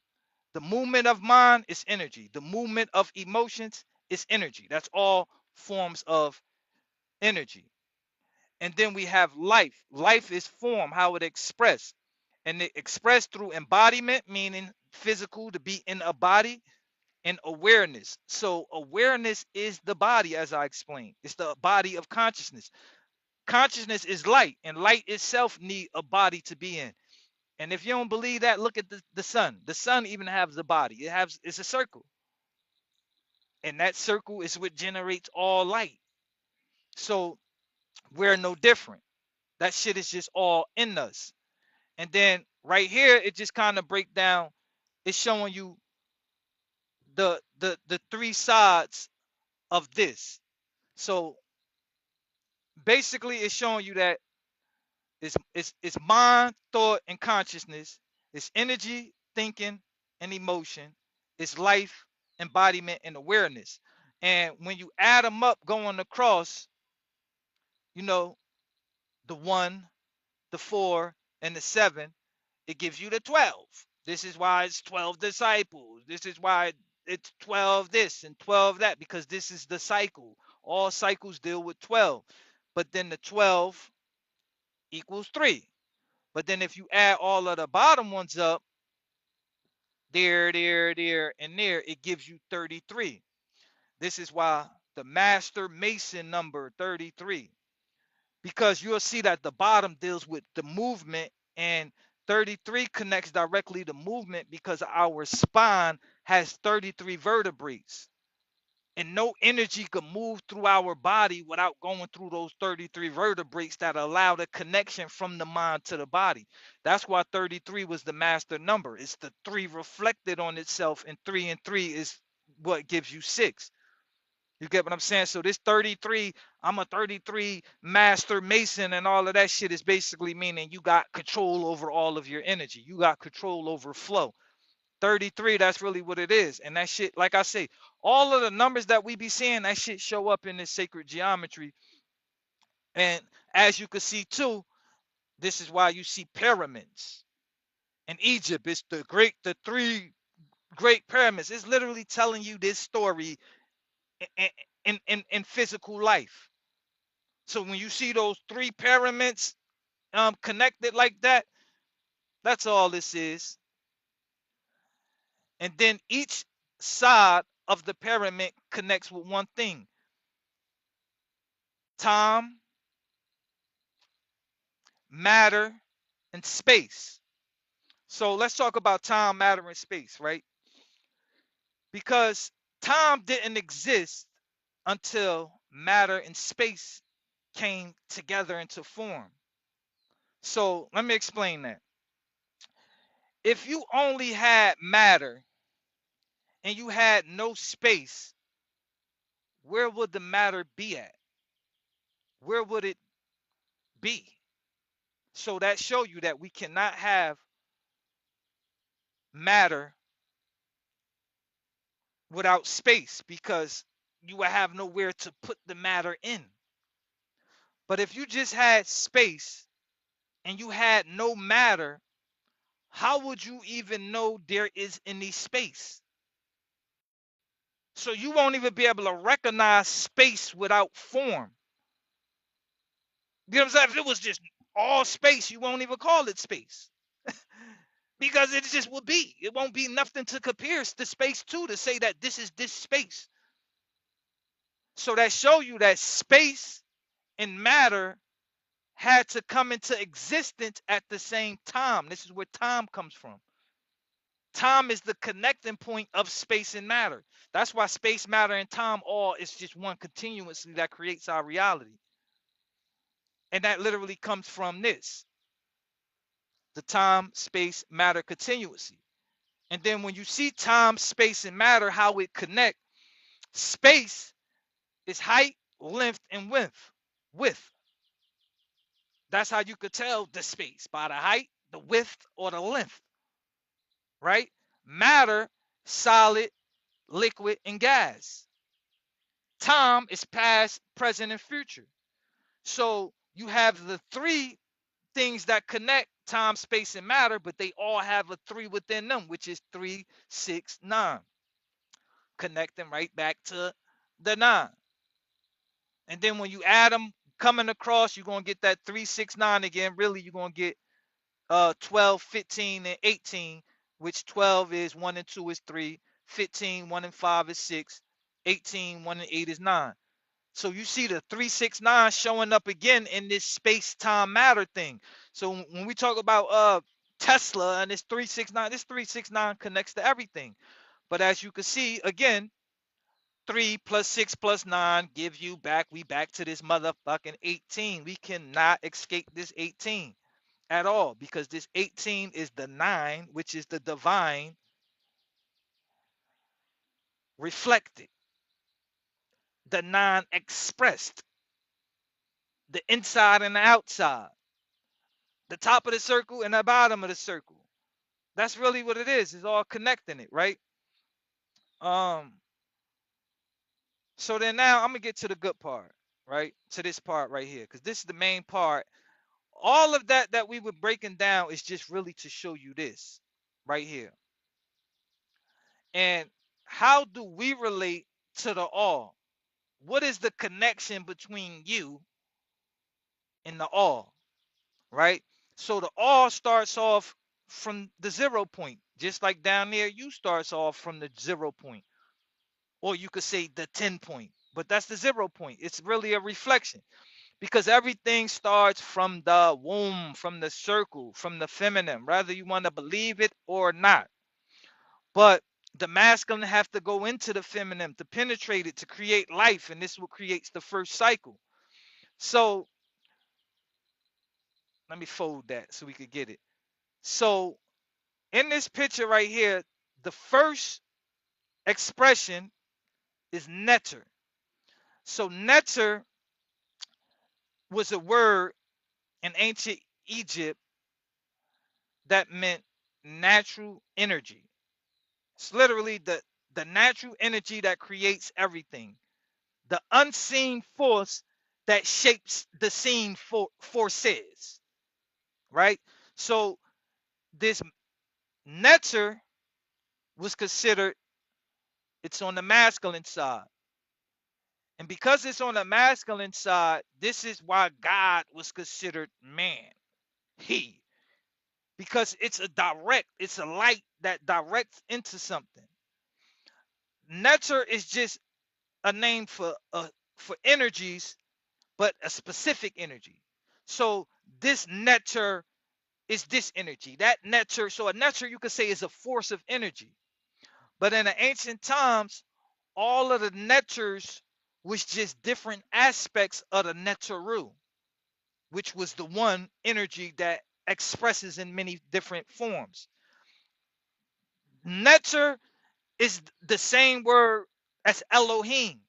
The movement of mind is energy. The movement of emotions is energy. That's all forms of energy. And then we have life. Life is form, how it express. And it expressed through embodiment, meaning physical, to be in a body, and awareness. So awareness is the body, as I explained. It's the body of consciousness. Consciousness is light, and light itself need a body to be in. And if you don't believe that, look at the sun. The sun even has a body. It's a circle. And that circle is what generates all light. So we're no different. That shit is just all in us. And then right here, it just kind of break down. It's showing you the three sides of this. So basically, it's showing you that it's mind, thought, and consciousness. It's energy, thinking, and emotion. It's life, embodiment, and awareness. And when you add them up going across, you know, the 1, the 4, and the 7, it gives you the 12. This is why it's 12 disciples. This is why it's 12 this and 12 that, because this is the cycle. All cycles deal with 12. But then the 12 equals 3. But then if you add all of the bottom ones up, there, and there, it gives you 33. This is why the master mason number 33. Because you'll see that the bottom deals with the movement, and 33 connects directly to movement because our spine has 33 vertebrae, and no energy can move through our body without going through those 33 vertebrae that allow the connection from the mind to the body. That's why 33 was the master number. It's the 3 reflected on itself, and 3 and 3 is what gives you 6. You get what I'm saying? So this 33, I'm a 33 master mason, and all of that shit is basically meaning you got control over all of your energy. You got control over flow. 33, that's really what it is. And that shit, like I say, all of the numbers that we be seeing, that shit show up in this sacred geometry. And as you can see too, this is why you see pyramids. In Egypt, it's the 3 Great Pyramids. It's literally telling you this story in physical life. So when you see those three pyramids connected like that, that's all this is. And then each side of the pyramid connects with one thing: time, matter, and space. So let's talk about time, matter, and space, right? Because time didn't exist until matter and space came together into form. So let me explain that. If you only had matter and you had no space, where would the matter be at? Where would it be? So that show you that we cannot have matter without space, because you would have nowhere to put the matter in. But if you just had space and you had no matter, how would you even know there is any space? So you won't even be able to recognize space without form. You know what I'm saying? If it was just all space, you won't even call it space. Because it just would be. It won't be nothing to compare the space to say that this is this space. So that show you that space and matter had to come into existence at the same time. This is where time comes from. Time is the connecting point of space and matter. That's why space, matter, and time all is just one continuously that creates our reality. And that literally comes from this: the time, space, matter continuously. And then when you see time, space, and matter, how it connect, space is height, length, and width. Width. That's how you could tell the space, by the height, the width, or the length, right? Matter, solid, liquid, and gas. Time is past, present, and future. So you have the three things that connect time, space, and matter, but they all have a three within them, which is 3, 6, 9. Connecting right back to the 9. And then when you add them coming across, you're going to get that 3, 6, 9 again. Really, you're going to get 12, 15, and 18, which 12 is 1 and 2 is 3, 15, 1 and 5 is 6, 18, 1 and 8 is 9. So you see the 369 showing up again in this space-time matter thing. So when we talk about Tesla and this 369 connects to everything. But as you can see, again, 3 plus 6 plus 9 gives you we back to this motherfucking 18. We cannot escape this 18 at all, because this 18 is the 9, which is the divine reflected, the non-expressed, the inside and the outside, the top of the circle and the bottom of the circle. That's really what it is. It's all connecting it, right? Um, so then now I'm gonna get to the good part, right? To this part right here, because this is the main part. All of that we were breaking down is just really to show you this right here. And how do we relate to the all? What is the connection between you and the all, right? So the all starts off from the 0 point, just like down there, you starts off from the 0 point, or you could say the 10 point, but that's the 0 point. It's really a reflection, because everything starts from the womb, from the circle, from the feminine, whether you want to believe it or not. But the masculine have to go into the feminine to penetrate it, to create life, and this is what creates the first cycle. So let me fold that so we could get it. So in this picture right here, the first expression is netter. So netter was a word in ancient Egypt that meant natural energy. It's literally the natural energy that creates everything, the unseen force that shapes the seen forces, right? So this netter was considered, it's on the masculine side. And because it's on the masculine side, this is why God was considered man. He. Because it's a light that directs into something. Netzer is just a name for energies, but a specific energy. So this netzer is this energy. That netzer, so a netzer you could say is a force of energy. But in the ancient times, all of the netzers was just different aspects of the netzeru, which was the one energy that expresses in many different forms. Netzer is the same word as Elohim.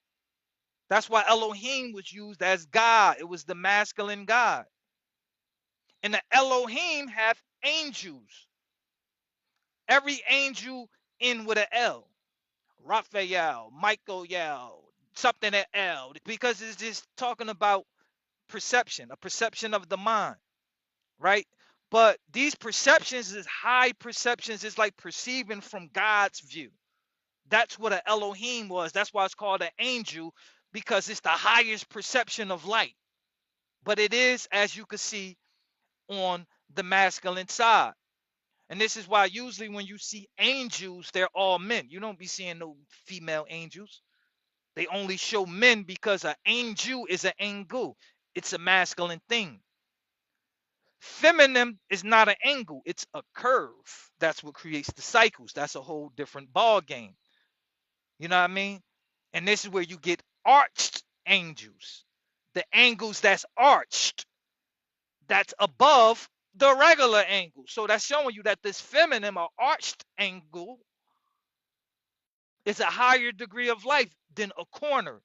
That's why Elohim was used as God. It was the masculine God. And the Elohim have angels. Every angel in with an L. Raphael, Michael Yell, something at L. Because it's just talking about perception, a perception of the mind, right? But these perceptions is high perceptions. It's like perceiving from God's view. That's what an Elohim was. That's why it's called an angel, because it's the highest perception of light. But it is, as you can see, on the masculine side. And this is why usually when you see angels, they're all men. You don't be seeing no female angels. They only show men because an angel is an angle. It's a masculine thing. Feminine is not an angle, it's a curve. That's what creates the cycles. That's a whole different ball game. You know what I mean? And this is where you get arched angels. The angles that's arched, that's above the regular angle. So that's showing you that this feminine or arched angle is a higher degree of life than a corner.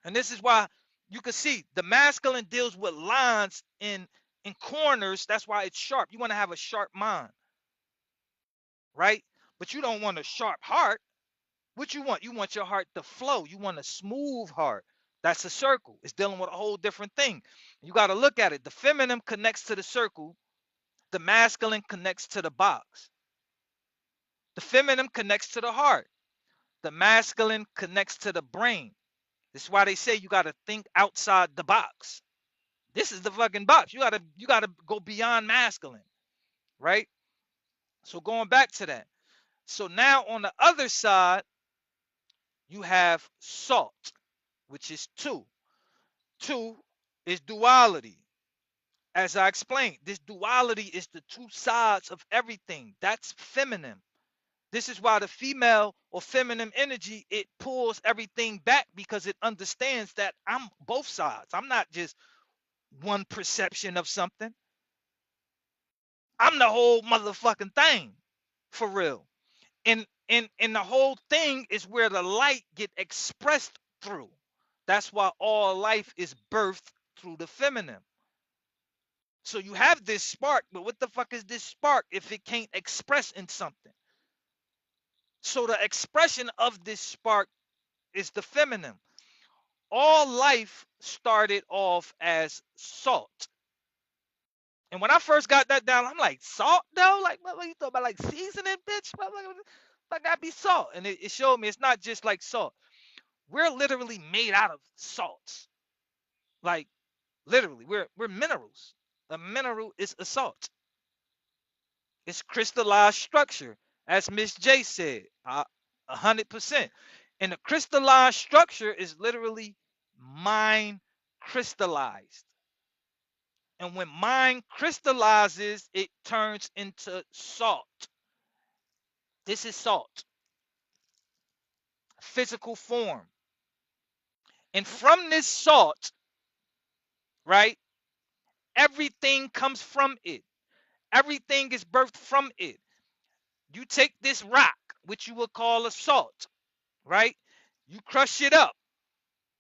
And this is why you can see the masculine deals with lines in corners. That's why it's sharp. You want to have a sharp mind, right? But you don't want a sharp heart. What you want? You want your heart to flow. You want a smooth heart. That's a circle. It's dealing with a whole different thing. You got to look at it. The feminine connects to the circle. The masculine connects to the box. The feminine connects to the heart. The masculine connects to the brain. This is why they say you got to think outside the box. This is the fucking box. You gotta go beyond masculine, right? So going back to that. So now on the other side, you have salt, which is two. Two is duality. As I explained, this duality is the two sides of everything. That's feminine. This is why the female or feminine energy, it pulls everything back because it understands that I'm both sides. I'm not just one perception of something. I'm the whole motherfucking thing, for real. And the whole thing is where the light get expressed through. That's why all life is birthed through the feminine. So you have this spark, but what the fuck is this spark if it can't express in something? So the expression of this spark is the feminine. All life started off as salt. And when I first got that down, I'm like, salt though? Like, what you talking about? Like seasoning, bitch? Like, that be salt. And it showed me it's not just like salt. We're literally made out of salts. Like, literally, we're minerals. A mineral is a salt. It's crystallized structure, as Miss J said, 100%. And the crystallized structure is literally mind crystallized. And when mind crystallizes, it turns into salt. This is salt, physical form. And from this salt, right, everything comes from it. Everything is birthed from it. You take this rock, which you will call a salt, right? You crush it up,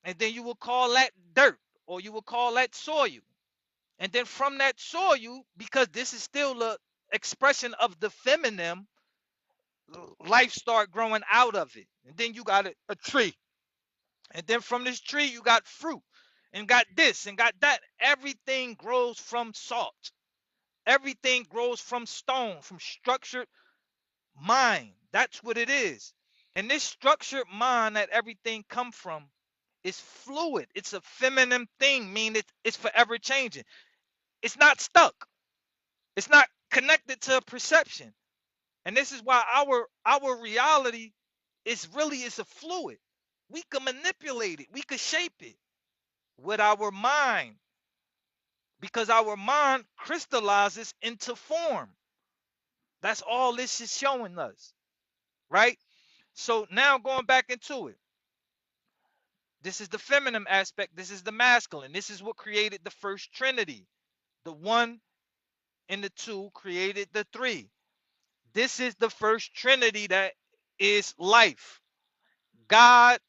and then you will call that dirt, or you will call that soil. And then from that soil, because this is still the expression of the feminine, life start growing out of it. And then you got a tree. And then from this tree, you got fruit and got this and got that. Everything grows from salt. Everything grows from stone, from structured mind. That's what it is. And this structured mind that everything come from is fluid. It's a feminine thing, meaning it's forever changing. It's not stuck. It's not connected to a perception. And this is why our reality is really is a fluid. We can manipulate it. We can shape it with our mind because our mind crystallizes into form. That's all this is showing us, right? So now going back into it, this is the feminine aspect, this is the masculine. This is what created the first trinity. The one and the two created the three. This is the first trinity that is life. God,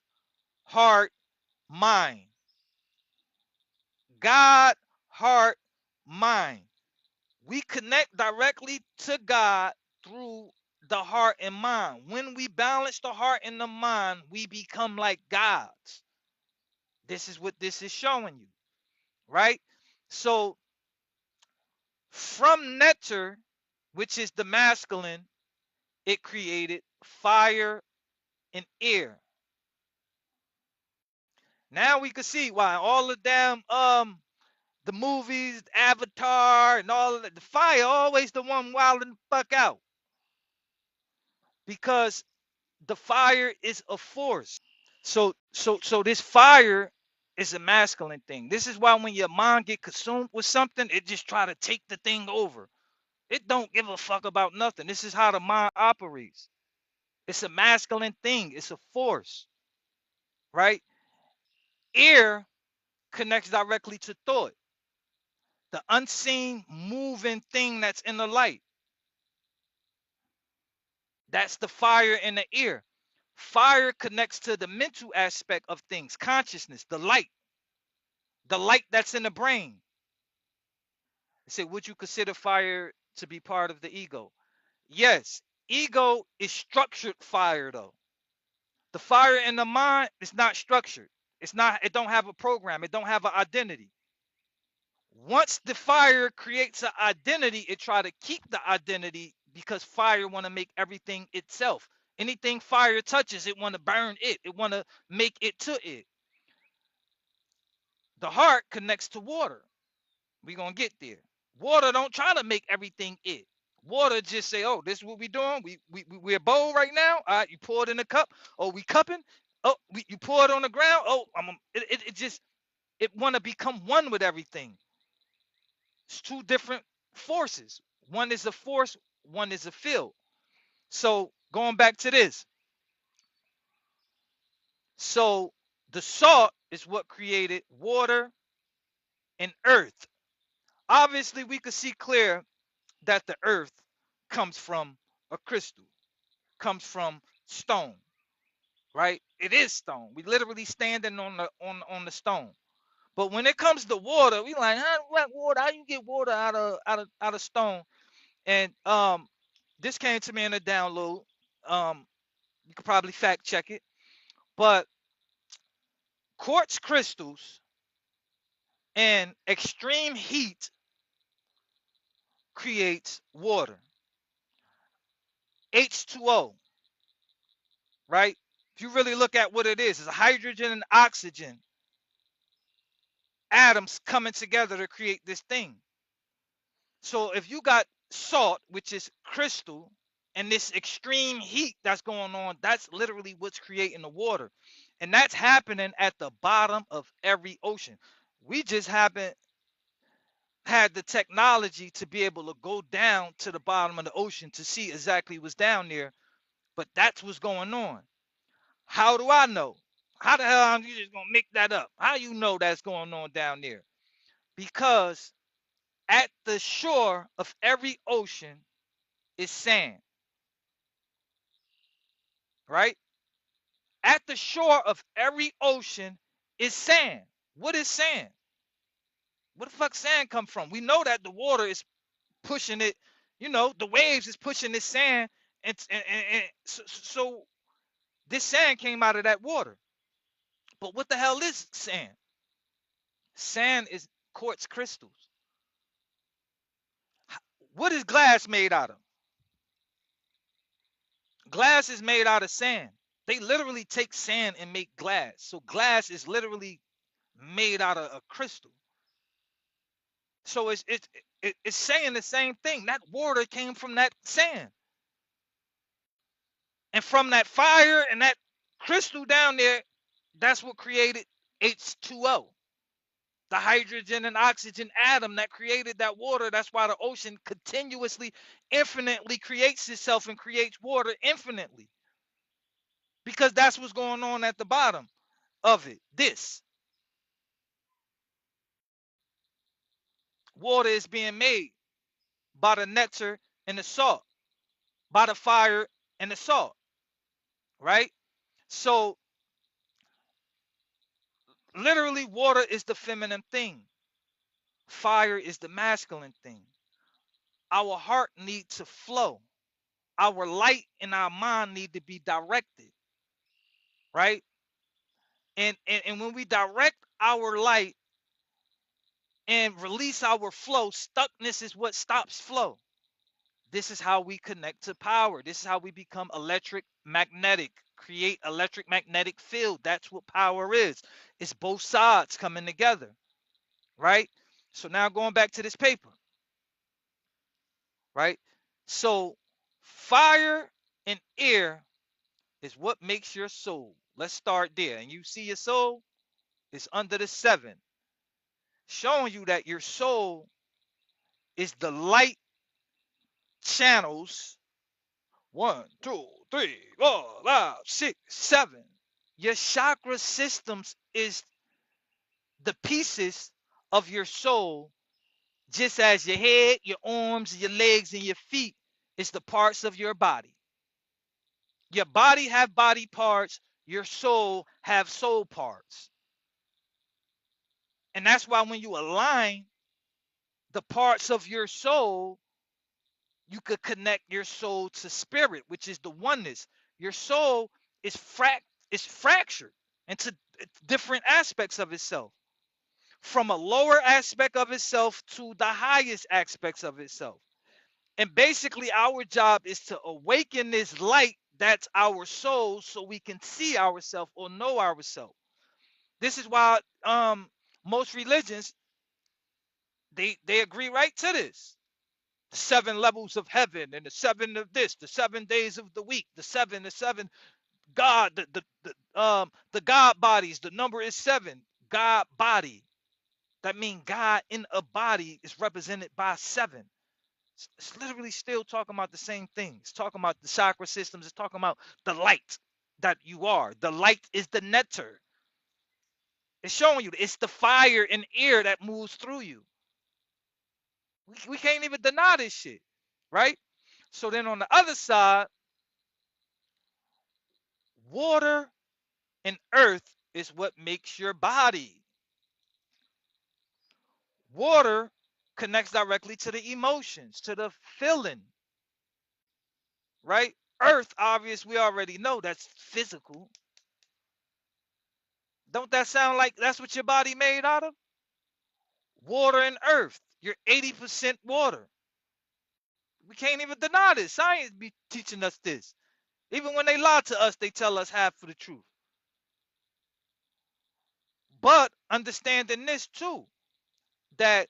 heart, mind. God, heart, mind. We connect directly to God through the heart and mind. When we balance the heart and the mind, we become like gods. This is what this is showing you, right? So from Neter, which is the masculine, it created fire and air. Now we can see why all the damn the movies, Avatar, and all of that, the fire always the one wilding the fuck out because the fire is a force. So this fire is a masculine thing. This is why when your mind get consumed with something, it just try to take the thing over. It don't give a fuck about nothing. This is how the mind operates. It's a masculine thing. It's a force, right? Air connects directly to thought, the unseen moving thing that's in the light. That's the fire in the air. Fire connects to the mental aspect of things, consciousness, the light that's in the brain. I said, would you consider fire to be part of the ego? Yes. Ego is structured fire though. The fire in the mind is not structured. It don't have a program. It don't have an identity. Once the fire creates an identity, it try to keep the identity because fire want to make everything itself. Anything fire touches, it want to burn it. It want to make it to it. The heart connects to water. We gonna get there. Water don't try to make everything it. Water just say, "Oh, this is what we doing. We're a bowl right now. All right, you pour it in a cup. Oh, we cupping. Oh, you pour it on the ground. Oh, it just it want to become one with everything. It's two different forces. One is a force. One is a field. So going back to this, so the salt is what created water and earth. Obviously, we could see clear that the earth comes from a crystal, comes from stone, right? It is stone. We literally standing on the stone. But when it comes to water, we like, what water? How you get water out of stone? And this came to me in a download. Um, you could probably fact check it, but quartz crystals and extreme heat creates water, H2O, right? If you really look at what it is, it's hydrogen and oxygen atoms coming together to create this thing. So if you got salt, which is crystal, and this extreme heat that's going on, that's literally what's creating the water. And that's happening at the bottom of every ocean. We just haven't had the technology to be able to go down to the bottom of the ocean to see exactly what's down there, but that's what's going on. How do I know? How the hell are you just gonna make that up? How you know that's going on down there? Because at the shore of every ocean is sand, right? At the shore of every ocean is sand. What is sand? Where the fuck sand come from? We know that the water is pushing it, the waves is pushing this sand, and so this sand came out of that water. But what the hell is sand? Sand is quartz crystals. What is glass made out of? glass is made out of sand. They literally take sand and make glass. So glass is literally made out of a crystal. So it's saying the same thing. That water came from that sand. And from that fire and that crystal down there, that's what created H2O. The hydrogen and oxygen atom that created that water. That's why the ocean continuously, infinitely creates itself and creates water infinitely. Because that's what's going on at the bottom of it. This water is being made by the nectar and the salt, by the fire and the salt, right? So literally, water is the feminine thing, fire is the masculine thing. Our heart needs to flow. Our light and our mind need to be directed, right? And when we direct our light and release our flow, stuckness is what stops flow. This is how we connect to power. This is how we become electric magnetic, create electric magnetic field. That's what power is. It's both sides coming together, right? So now going back to this paper, right? So fire and air is what makes your soul. Let's start there. And you see your soul is under the 7, showing you that your soul is the light channels. 1, 2, 3, 4, 5, 6, 7. Your chakra systems is the pieces of your soul, just as your head, your arms, your legs, and your feet is the parts of your body. Your body have body parts, your soul have soul parts. And that's why when you align the parts of your soul, you could connect your soul to spirit, which is the oneness. Your soul is fractured into different aspects of itself, from a lower aspect of itself to the highest aspects of itself. And basically, our job is to awaken this light that's our soul so we can see ourselves or know ourselves. This is why most religions they agree right to this. The 7 levels of heaven and the 7 of this, the 7 days of the week, the seven God, the God bodies, the number is 7. God body. That means God in a body is represented by 7. It's literally still talking about the same thing. It's talking about the chakra systems. It's talking about the light that you are. The light is the nectar. It's showing you it's the fire and air that moves through you. We can't even deny this shit, right? So then on the other side, water and earth is what makes your body. Water connects directly to the emotions, to the feeling, right? Earth, obvious, we already know that's physical. Don't that sound like that's what your body made out of? Water and earth. You're 80% water. We can't even deny this. Science be teaching us this. Even when they lie to us, they tell us half of the truth. But understanding this too, that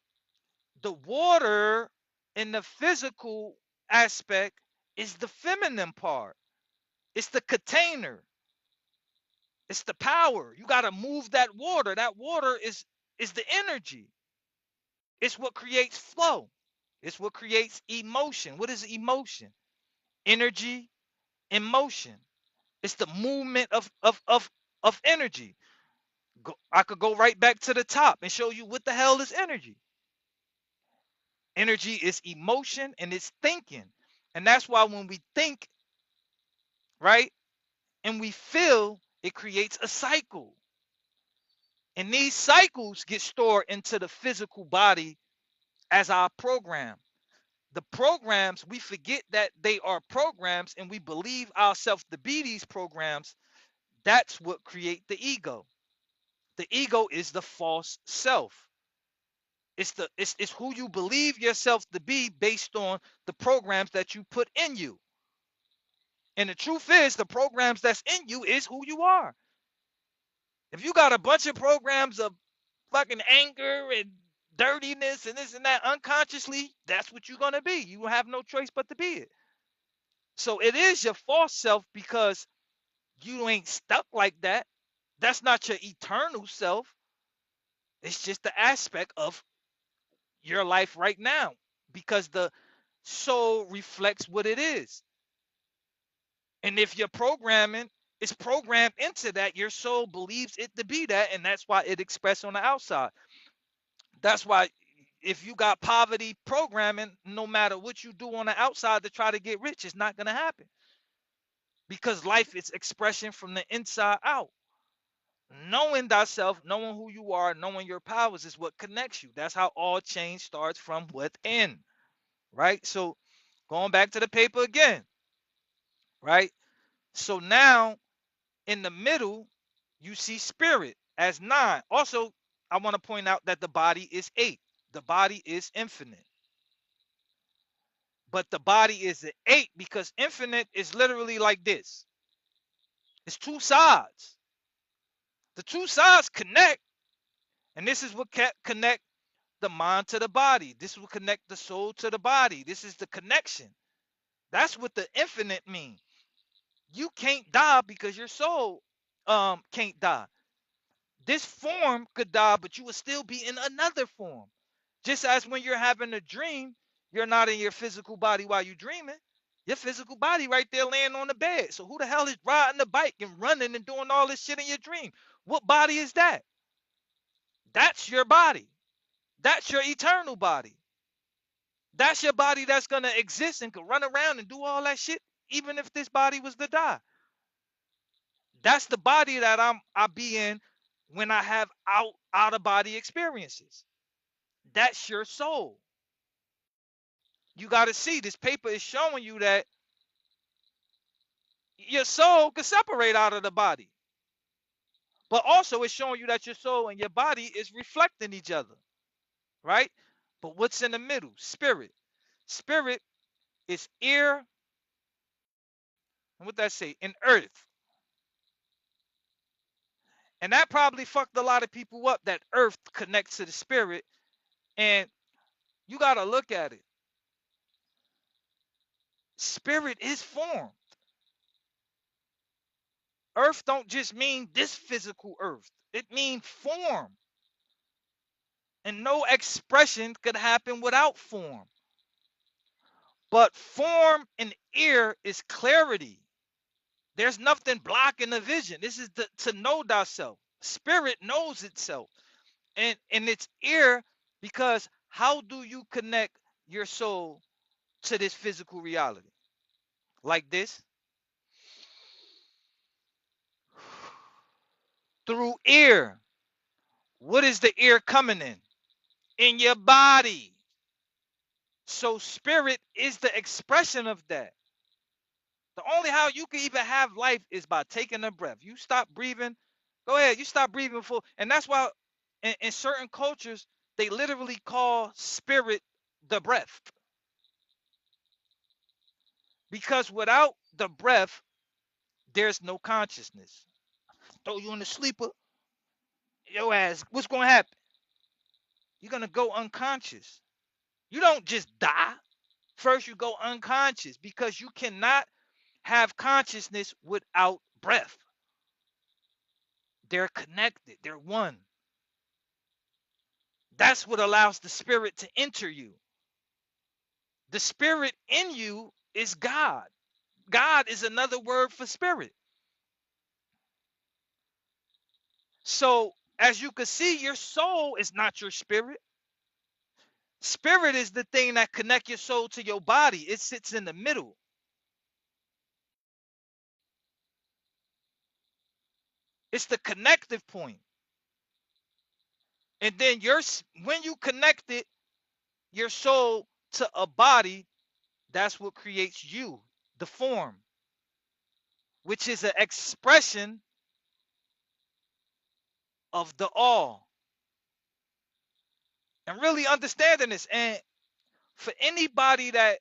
the water in the physical aspect is the feminine part. It's the container. It's the power. You got to move that water. That water is the energy. It's what creates flow. It's what creates emotion. What is emotion? Energy, emotion. It's the movement of energy. I could go right back to the top and show you what the hell is energy. Energy is emotion and it's thinking. And that's why when we think, right, and we feel, it creates a cycle. And these cycles get stored into the physical body as our program. The programs, we forget that they are programs and we believe ourselves to be these programs. That's what create the ego. The ego is the false self. It's who you believe yourself to be based on the programs that you put in you. And the truth is, the programs that's in you is who you are. If you got a bunch of programs of fucking anger and dirtiness and this and that unconsciously, that's what you're gonna be. You have no choice but to be it. So it is your false self because you ain't stuck like that. That's not your eternal self. It's just the aspect of your life right now because the soul reflects what it is. And if your programming is programmed into that, your soul believes it to be that, and that's why it expresses on the outside. That's why if you got poverty programming, no matter what you do on the outside to try to get rich, it's not going to happen because life is expression from the inside out. Knowing thyself, knowing who you are, knowing your powers is what connects you. That's how all change starts from within, right? So going back to the paper again, right? So now in the middle, you see spirit as 9. Also, I want to point out that the body is 8. The body is infinite. But the body is an 8 because infinite is literally like this. It's two sides. The two sides connect, and this is what connect the mind to the body. This will connect the soul to the body. This is the connection. That's what the infinite means. You can't die because your soul can't die. This form could die, but you will still be in another form. Just as when you're having a dream, you're not in your physical body while you're dreaming. Your physical body right there laying on the bed. So who the hell is riding the bike and running and doing all this shit in your dream? What body is that? That's your body. That's your eternal body. That's your body that's gonna exist and can run around and do all that shit, even if this body was to die. That's the body that I be in when I have out of body experiences. That's your soul. You got to see this paper is showing you that your soul can separate out of the body, but also it's showing you that your soul and your body is reflecting each other, right? But what's in the middle? Spirit. Spirit is air, and what that say? In earth. And that probably fucked a lot of people up that earth connects to the spirit. And you got to look at it. Spirit is form. Earth don't just mean this physical earth. It means form. And no expression could happen without form. But form and ear is clarity. There's nothing blocking the vision. This is to know thyself. Spirit knows itself. And it's ear because how do you connect your soul to this physical reality? Like this? Through ear. What is the ear coming in? In your body. So spirit is the expression of that. The only how you can even have life is by taking a breath. You stop breathing, go ahead, you stop breathing full. And that's why in certain cultures, they literally call spirit the breath. Because without the breath, there's no consciousness. Throw you in the sleeper, your ass, what's gonna happen? You're gonna go unconscious. You don't just die. First, you go unconscious because you cannot have consciousness without breath. They're connected, they're one. That's what allows the spirit to enter you. The spirit in you is God. God is another word for spirit. So, as you can see, your soul is not your spirit. Spirit is the thing that connects your soul to your body. It sits in the middle. It's the connective point. And then when you connect it, your soul to a body, that's what creates you, the form, which is an expression of the all. And really understanding this. And for anybody that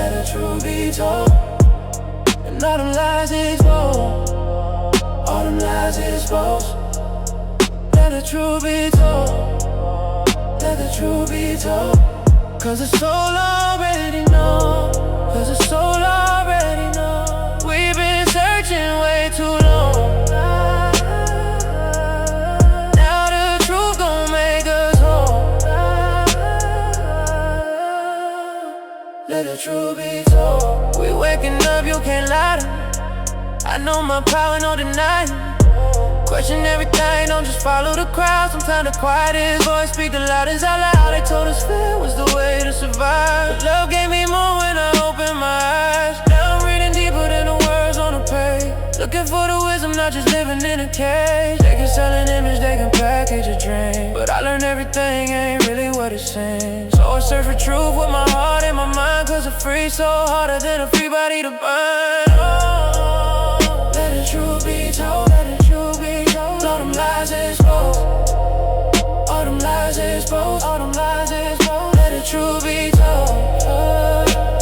let the truth be told. And all them lies exposed, all them lies exposed. Let the truth be told, let the truth be told. Cause the soul already know, cause the soul already know. We've been searching way too long. Now the truth gon' make us whole. Let the truth be told. We waking up, you can't lie to me. I know my power, no denying. Question everything, don't just follow the crowd. Sometimes the quietest voice speak the loudest out loud. They told us fear was the way to survive, but love gave me more when I opened my eyes. Now I'm reading deeper than the words on the page, looking for the wisdom, not just living in a cage. They can sell an image, they can package a dream, but I learned everything ain't really what it seems. So I search for truth with my heart and my mind, cause a free soul harder than a free body to burn. Oh, let the truth be told, let the truth be told. All them lies exposed, all them lies exposed, all them lies exposed. Let the truth be told,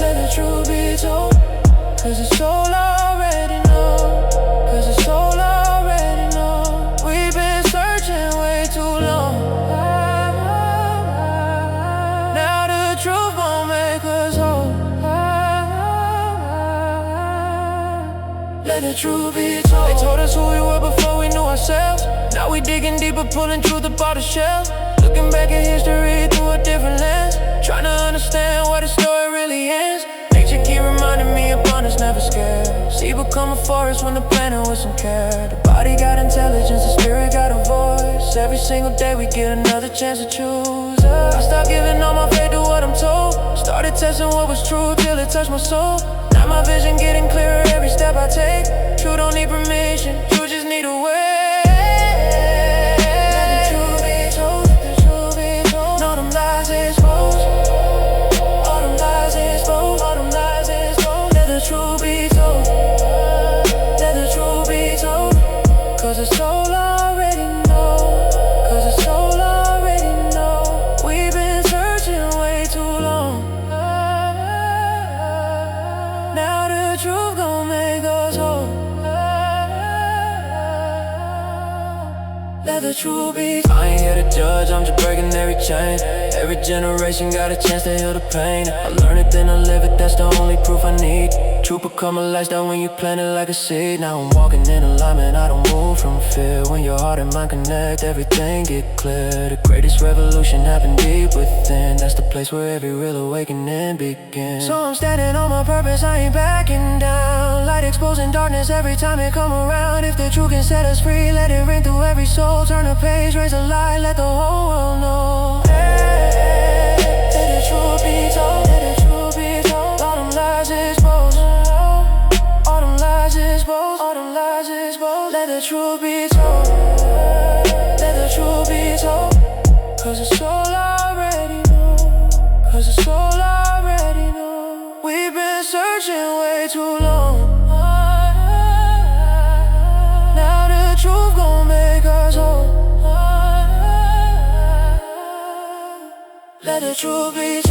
let the truth be told. Cause the soul already know, cause the soul already know. We've been searching way too long. Now the truth won't make us whole. Let the truth be told. They told us who we were before we knew ourselves. Now we digging deeper, pulling truth about the shells. Looking back at history through a different lens, trying to understand where the story really ends. Nature keep reminding me abundance never scared. Sea become a forest when the planet with some care. The body got intelligence, the spirit got a voice. Every single day we get another chance to choose. I stopped giving all my faith to what I'm told. Started testing what was true till it touched my soul. Now my vision getting clearer every step I take. True don't need permission, true just need a way. Cause the soul already know, cause the soul already know. We've been searching way too long. Now the truth gon' make us whole. Let the truth be told. I ain't here to judge, I'm just breaking every chain. Every generation got a chance to heal the pain. I learn it, then I live it, that's the only proof I need. Truth become a lifestyle when you plant it like a seed. Now I'm walking in alignment, I don't move from fear. When your heart and mind connect, everything get clear. The greatest revolution happened deep within. That's the place where every real awakening begins. So I'm standing on my purpose, I ain't backing down. Light exposing darkness every time it come around. If the truth can set us free, let it ring through every soul. Turn a page, raise a light, let the whole world know. Hey, let the truth be told, let the truth be told. All them lies exposed, all them lies exposed, all them lies exposed. Let the truth be told, let the truth be told. Cause the soul already know, cause the soul already know. We've been searching way too long. Now the truth gon' make us whole. Let the truth be told.